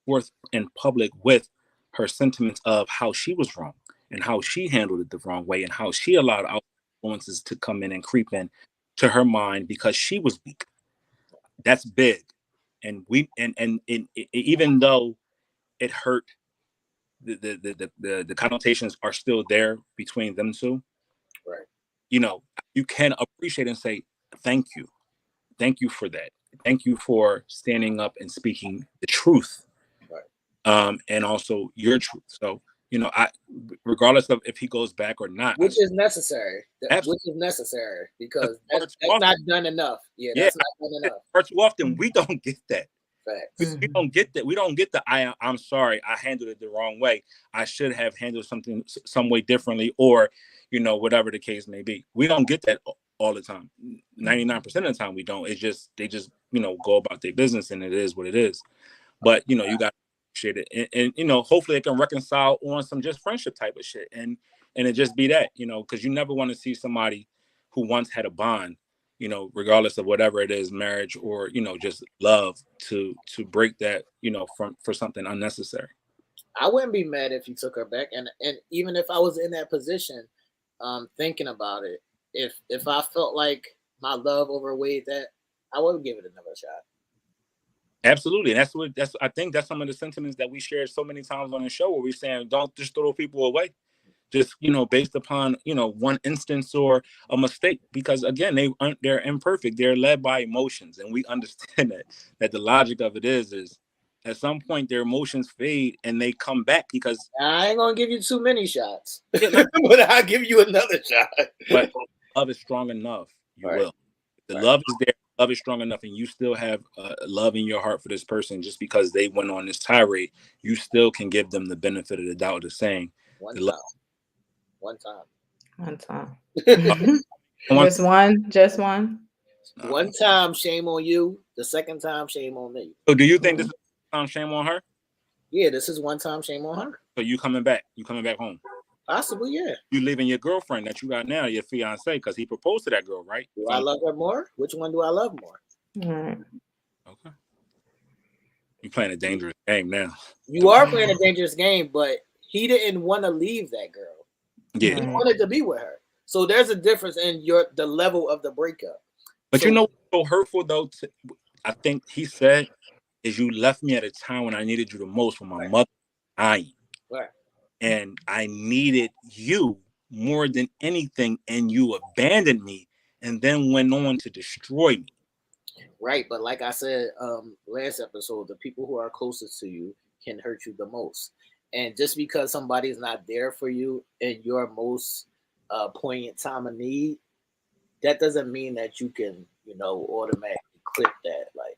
forth in public with her sentiments of how she was wrong and how she handled it the wrong way and how she allowed outside influences to come in and creep in to her mind because she was weak. That's big. And even though it hurt, the connotations are still there between them two. Right. You know, you can appreciate and say thank you. Thank you for that. Thank you for standing up and speaking the truth, Right. and also your truth. So, you know, regardless of if he goes back or not, Which is necessary. absolutely. Which is necessary because Far that's too often, not done enough. Yeah, yeah, that's not done enough. far too often we don't get that. Facts. We don't get that. We don't get the I'm sorry, I handled it the wrong way. I should have handled something some way differently, or, you know, whatever the case may be. We don't get that all the time. 99% of the time we don't. It's just they just, you know, go about their business and it is what it is. But, you know, you got to appreciate it. And, you know, hopefully it can reconcile on some just friendship type of shit. And it just be that, you know, because you never want to see somebody who once had a bond, you know, regardless of whatever it is, marriage or, you know, just love to break that, you know, for something unnecessary. I wouldn't be mad if you took her back, and even if I was in that position, thinking about it, if I felt like my love overweighed that, I would give it another shot. Absolutely. And I think that's some of the sentiments that we shared so many times on the show where we're saying don't just throw people away. Just, you know, based upon, you know, one instance or a mistake, because again, they're imperfect. They're led by emotions, and we understand that the logic of it is at some point their emotions fade and they come back because I ain't gonna give you too many shots, yeah, no, but I'll give you another shot. but love is strong enough. You Right. will. The Right. love is there. Love is strong enough, and you still have love in your heart for this person. Just because they went on this tirade, you still can give them the benefit of the doubt of saying One the time. One time. One time. love. Just one. One time, shame on you. The second time, shame on me. So, do you think this is shame on her? Yeah, this is one time, shame on her. So you coming back? You coming back home? Possibly, yeah. You leaving your girlfriend that you got now, your fiance, because he proposed to that girl, right? Do I love her more? Which one do I love more? Right. Okay. You playing a dangerous game now. You are playing a dangerous game, but he didn't want to leave that girl. Yeah. He wanted to be with her. So there's a difference in the level of the breakup. But so, you know what's so hurtful though? I think he said is you left me at a time when I needed you the most, when my mother was dying. Right. And I needed you more than anything, and you abandoned me and then went on to destroy me. Right, but like I said last episode, the people who are closest to you can hurt you the most. And just because somebody's not there for you in your most poignant time of need, that doesn't mean that you can, automatically clip that. Like,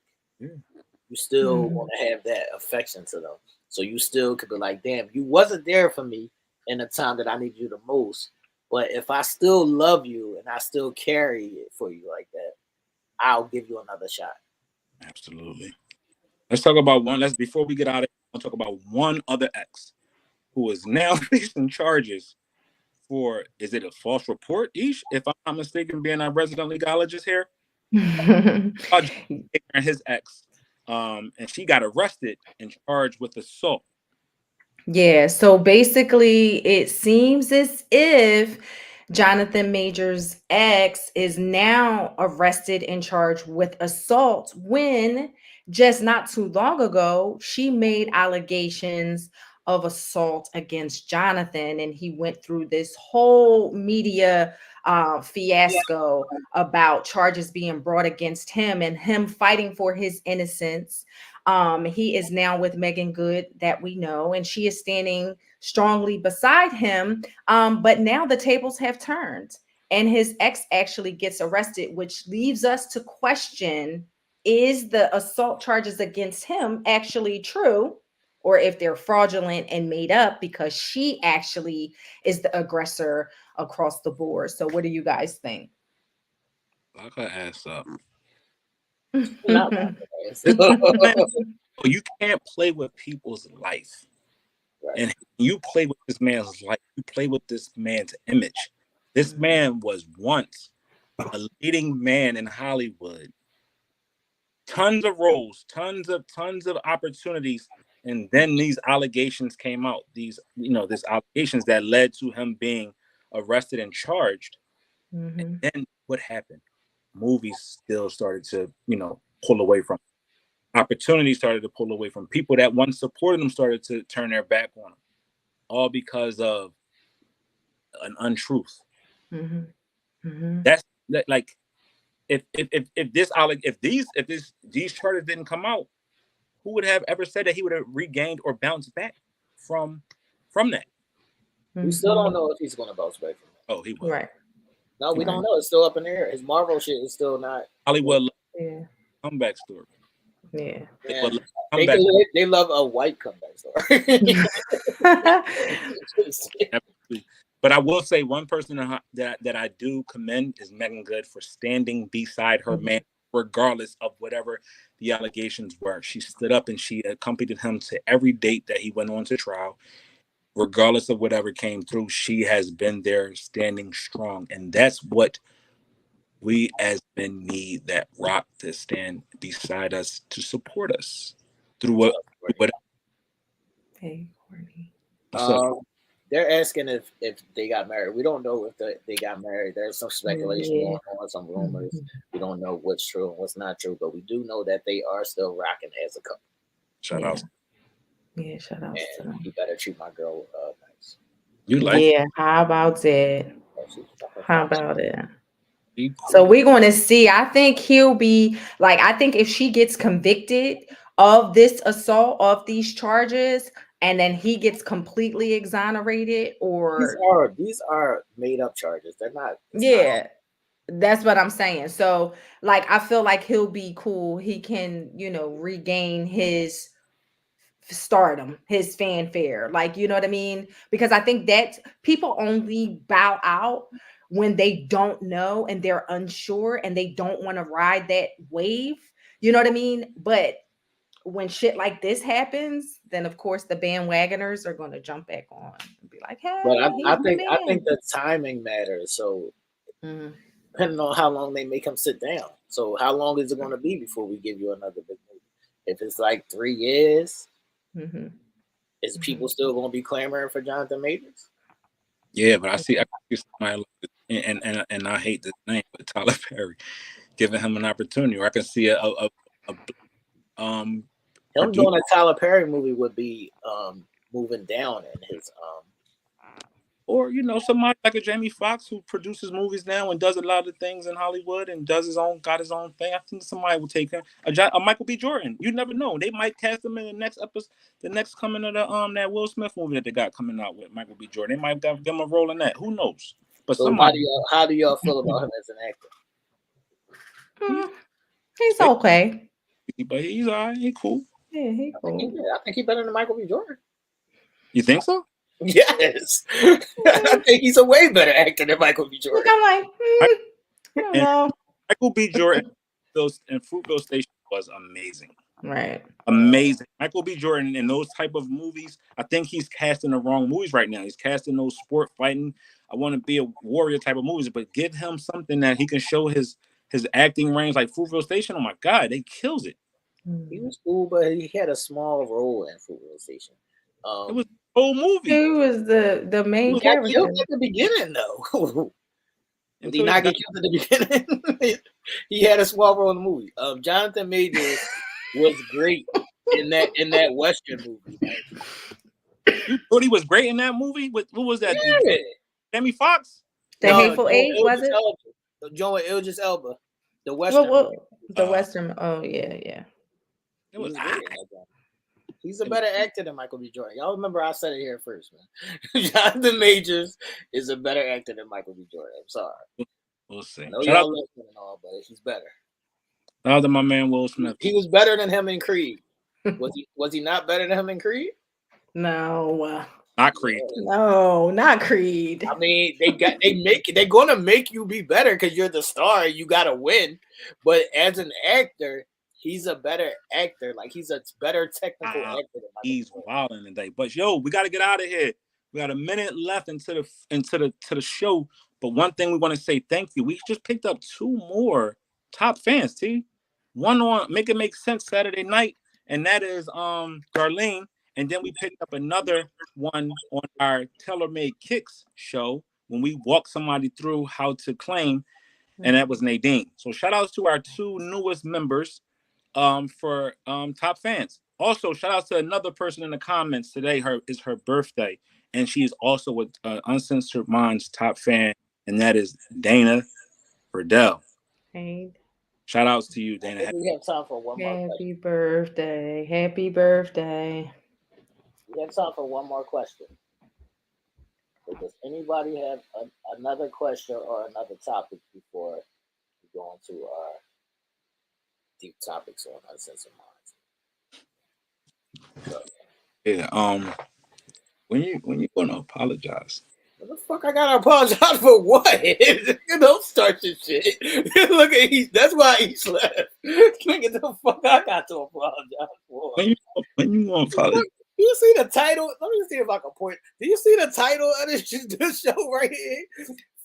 you still want to have that affection to them. So you still could be like, damn, you wasn't there for me in the time that I need you the most. But if I still love you and I still carry it for you like that, I'll give you another shot. Absolutely. Let's talk about before we get out of it, I'll talk about one other ex who is now facing charges for, is it a false report, Ish, if I'm not mistaken, being a resident legalologist here? And his ex, and she got arrested and charged with assault. Yeah, so basically, it seems as if Jonathan Majors' ex is now arrested and charged with assault when just not too long ago she made allegations of assault against Jonathan, and he went through this whole media fiasco about charges being brought against him and him fighting for his innocence. He is now with Megan Good, that we know, and she is standing strongly beside him. But now the tables have turned, and his ex actually gets arrested, which leaves us to question, is the assault charges against him actually true, or if they're fraudulent and made up because she actually is the aggressor across the board. So, what do you guys think? Lock her ass up. Not You can't play with people's life. right. And you play with this man's life. You play with this man's image. This man was once a leading man in Hollywood. Tons of roles, tons of opportunities, and then these allegations came out. These allegations that led to him being arrested and charged. Mm-hmm. And then what happened? Movies still started to pull away from him. Opportunities started to pull away from people that once supported him, started to turn their back on him, all because of an untruth. Mm-hmm. Mm-hmm. That's like if these charges didn't come out, who would have ever said that he would have regained or bounced back from that? We still don't know if he's going to bounce back from that. Oh, he will. Right. No, we don't know. It's still up in the air. His Marvel shit is still not. Hollywood Yeah. comeback story. Yeah. They love a white comeback story. But I will say one person that I do commend is Megan Good for standing beside her man, regardless of whatever the allegations were. She stood up and she accompanied him to every date that he went on to trial. Regardless of whatever came through, she has been there standing strong. And that's what we as men need, that rock to stand beside us to support us through what. Hey, Courtney. They're asking if they got married. We don't know if they got married. There's some speculation going on, some rumors. We don't know what's true and what's not true, but we do know that they are still rocking as a couple. Shout out. Yeah, shout out to them. You better treat my girl nice. You like? Yeah, how about it? How about it? So we're going to see. I think he'll be like, I think if she gets convicted of this assault, of these charges, and then he gets completely exonerated, or these are made up charges. They're not. Yeah, that's what I'm saying. So like, I feel like he'll be cool. He can, regain his stardom, his fanfare, like, you know what I mean? Because I think that people only bow out when they don't know and they're unsure and they don't want to ride that wave, you know what I mean? But when shit like this happens, then of course the bandwagoners are going to jump back on and be like, hey, but I think the timing matters. So depending on how long they make him sit down. So how long is it going to be before we give you another big movie? If it's like 3 years, is people still going to be clamoring for Jonathan Majors? Yeah, but I see somebody and I hate this name, but Tyler Perry giving him an opportunity, or I can see him doing a Tyler Perry movie would be moving down in his or somebody like a Jamie Foxx who produces movies now and does a lot of things in Hollywood and got his own thing. I think somebody will take him. A Michael B. Jordan. You never know. They might cast him in the next episode, the next coming of the that Will Smith movie that they got coming out with Michael B. Jordan. They might give him a role in that. Who knows? But so how do y'all feel about him as an actor? He's okay. But he's all right. He's cool. Yeah, he's cool. I think he's better than Michael B. Jordan. You think so? Yes. I think he's a way better actor than Michael B. Jordan. I'm like, I don't know. Michael B. Jordan in Fruitville Station was amazing. Right. Amazing. Michael B. Jordan in those type of movies, I think he's casting the wrong movies right now. He's casting those sport fighting, I want to be a warrior type of movies, but give him something that he can show his his acting range, like Fruitvale Station. Oh my God, they kills it. He was cool, but he had a small role in Fruitvale Station. It was the whole movie. He was the main He got character. killed at the beginning, though. Did he not get killed at the beginning? He had a small role in the movie. Jonathan Majors was great in that Western movie. You thought he was great in that movie? What was that? Yeah. Jamie Foxx? The Hateful Eight, was it? The Joan with Idris Elba. The Western. The Western. Oh yeah. It was. He's a better actor than Michael B. Jordan. Y'all remember I said it here first, man. Jonathan Majors is a better actor than Michael B. Jordan. I'm sorry. We'll see. I know y'all listening and all, but he's better. Shout out to my man Will Smith. He was better than him in Creed. Was he not better than him in Creed? No. Not Creed. No, not Creed. I mean, they're gonna make you be better because you're the star. You gotta win. But as an actor, he's a better actor. Like he's a better technical actor than Michael He's wilding today. But yo, we gotta get out of here. We got a minute left into the show. But one thing we want to say thank you. We just picked up 2 more top fans, T. One on Make It Make Sense Saturday night, and that is Darlene. And then we picked up another one on our Tailor-Made Kicks show when we walked somebody through how to claim, and that was Nadine. So shout outs to our 2 newest members for top fans. Also, shout out to another person in the comments today. Is her birthday, and she is also with Uncensored Minds top fan, and that is Dana Verdell. Hey. Shout outs to you, Dana. We have time for one more question. Happy birthday. Happy birthday. We have time for one more question. So does anybody have another question or another topic before we go into our deep topics on Uncensored Minds? So, Yeah. When you gonna apologize? What the fuck I gotta apologize for what? Don't start your shit. Look at East. That's why East left. Look at the fuck I got to apologize for. When you gonna apologize? Do you see the title? Let me see if I can point. Do you see the title of this show right here?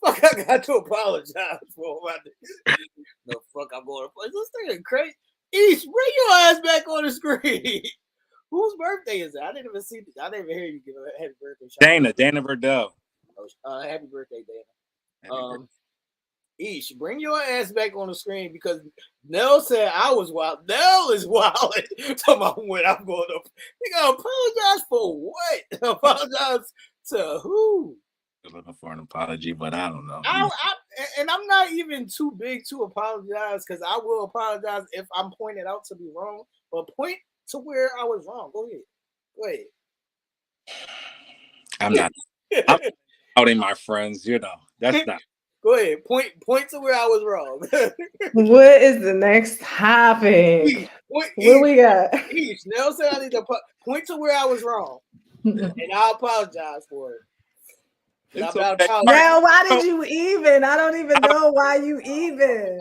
Fuck, I got to apologize for. The fuck I'm going to play. This thing is crazy. East, bring your ass back on the screen. Whose birthday is it? I didn't even hear you give a happy birthday. Dana Verdell. Happy birthday, Dana. Ish, bring your ass back on the screen because Nell said I was wild. Nell is wild. Talking about when I'm going up. You gotta apologize for what? Apologize to who? I'm looking for an apology, but I don't know. I'm not even too big to apologize because I will apologize if I'm pointed out to be wrong. But point to where I was wrong. Go ahead. I'm not. I'm outing my friends. You know that's not. Go ahead. Point to where I was wrong. What is the next topic? What we got? Nell said I need to point to where I was wrong, and I apologize for it. Now, why did you even? I don't even know why you even.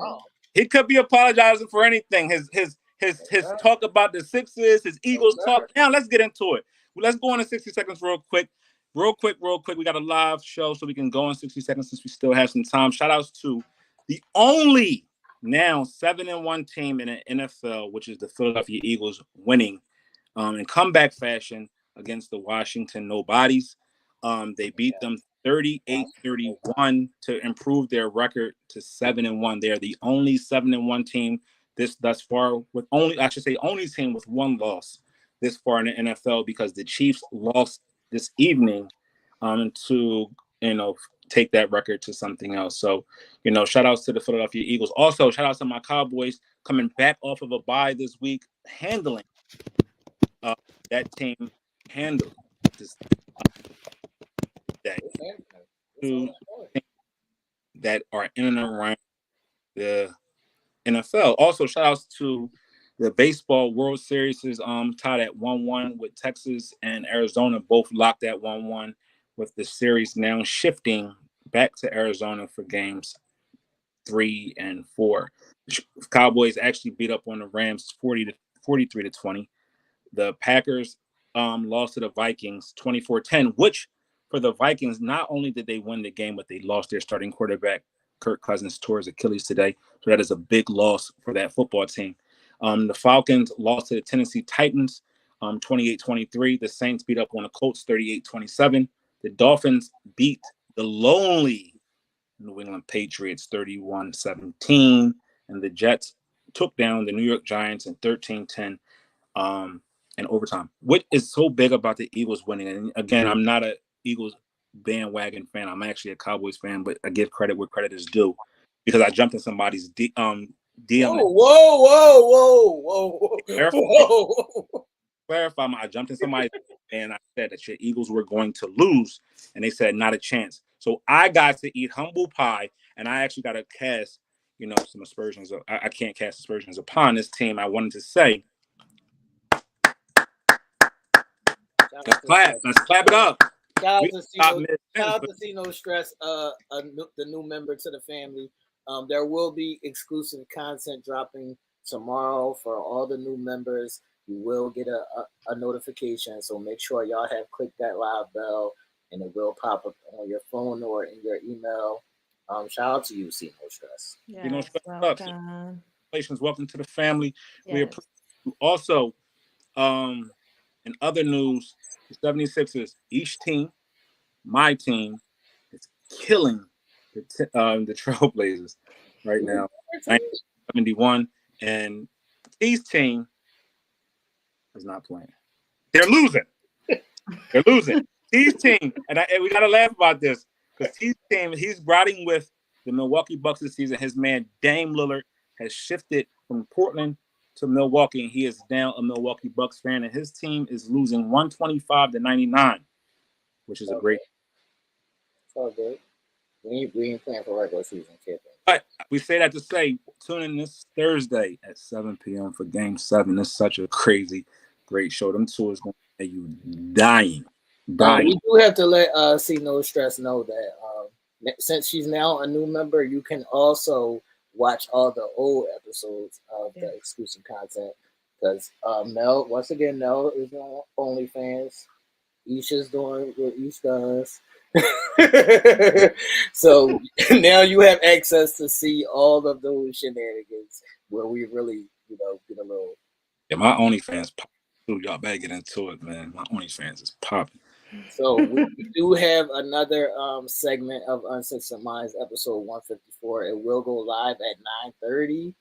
He could be apologizing for anything. His talk about the Sixers, his Eagles talk. Now let's get into it. Let's go on in 60 seconds real quick. Real quick. We got a live show, so we can go in 60 seconds since we still have some time. Shout outs to the only now 7-1 team in the NFL, which is the Philadelphia Eagles, winning in comeback fashion against the Washington Nobodies. They beat them 38-31 to improve their record to 7-1. They are the only 7-1 team thus far with only team with 1 loss this far in the NFL because the Chiefs lost this evening to take that record to something else. So, shout outs to the Philadelphia Eagles. Also, shout outs to my Cowboys coming back off of a bye this week, handling that team handled this day. That are in and around the NFL. Also, shout outs to the baseball World Series is tied at 1-1 with Texas and Arizona both locked at 1-1, with the series now shifting back to Arizona for games 3 and 4. Cowboys actually beat up on the Rams 43-20. The Packers lost to the Vikings 24-10, which for the Vikings, not only did they win the game, but they lost their starting quarterback Kirk Cousins tore his Achilles today. So that is a big loss for that football team. The Falcons lost to the Tennessee Titans 28-23. The Saints beat up on the Colts 38-27. The Dolphins beat the lonely New England Patriots 31-17. And the Jets took down the New York Giants in 13-10 in overtime. What is so big about the Eagles winning? And again, I'm not an Eagles bandwagon fan. I'm actually a Cowboys fan, but I give credit where credit is due because I jumped in somebody's DM. Whoa. Clarify, I jumped in somebody's and I said that your Eagles were going to lose, and they said not a chance. So I got to eat humble pie, and I actually got to cast, some aspersions. I can't cast aspersions upon this team. I wanted to say, let's clap it up. Shout out to See No Stress, the new member to the family. There will be exclusive content dropping tomorrow for all the new members. You will get a notification, so make sure y'all have clicked that live bell, and it will pop up on your phone or in your email. Shout out to you, See No Stress. Yes, See No Stress. welcome. Welcome to the family. Yes. We appreciate you. Also, in other news, the 76ers, each team, my team, is killing the Trailblazers right now. 71, and T's team is not playing. They're losing. T's team, and we gotta laugh about this because T's team, he's riding with the Milwaukee Bucks this season. His man Dame Lillard has shifted from Portland to Milwaukee, and he is now a Milwaukee Bucks fan, and his team is losing 125-99, which is a great. It's all good. We ain't playing for regular season, kid. But we say that to say, tune in this Thursday at 7 p.m. for Game 7. It's such a crazy, great show. Them two is going to have you dying. We do have to let See No Stress know that since she's now a new member, you can also watch all the old episodes of the exclusive content. Because Nell is on OnlyFans. Aisha's doing what Aisha does. So now you have access to see all of those shenanigans where we really, get a little. Yeah, my OnlyFans pop too. Y'all better get into it, man. My OnlyFans is popping. So we do have another segment of Uncensored Minds, episode 154. It will go live at 9:30.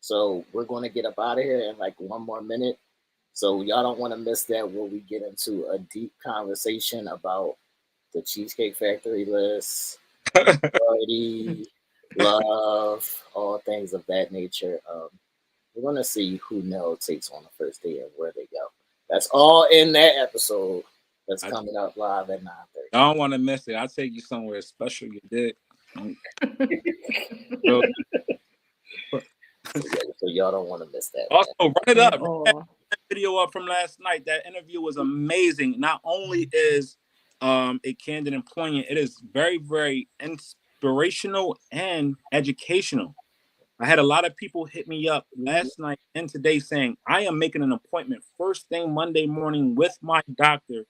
So we're going to get up out of here in like one more minute. So y'all don't want to miss that where we get into a deep conversation about the Cheesecake Factory list, party, love, all things of that nature. We're going to see who Nell takes on the first day and where they go. That's all in that episode that's coming up live at 9:30. I don't want to miss it. I'll take you somewhere special. You did. So y'all don't want to miss that. Also, run it up. That video up from last night. That interview was amazing. Not only is it candid and poignant, it is very, very inspirational and educational. I had a lot of people hit me up last night and today saying, I am making an appointment first thing Monday morning with my doctor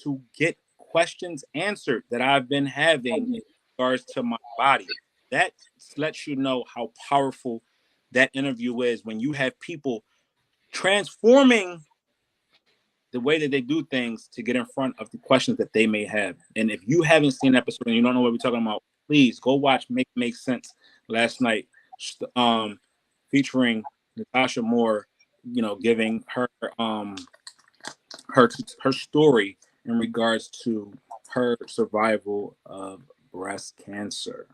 to get questions answered that I've been having in regards to my body. That lets you know how powerful that interview is when you have people transforming the way that they do things to get in front of the questions that they may have. And if you haven't seen the episode and you don't know what we're talking about, please go watch Make Sense last night, featuring Natasha Moore, giving her her story in regards to her survival of breast cancer.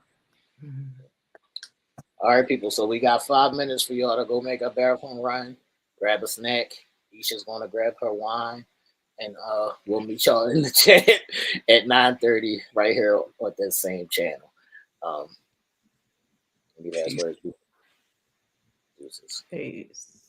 All right, people. So we got 5 minutes for y'all to go make a marathon run, grab a snack. Isha's going to grab her wine, and we'll meet y'all in the chat at 9:30 right here on this same channel. Peace.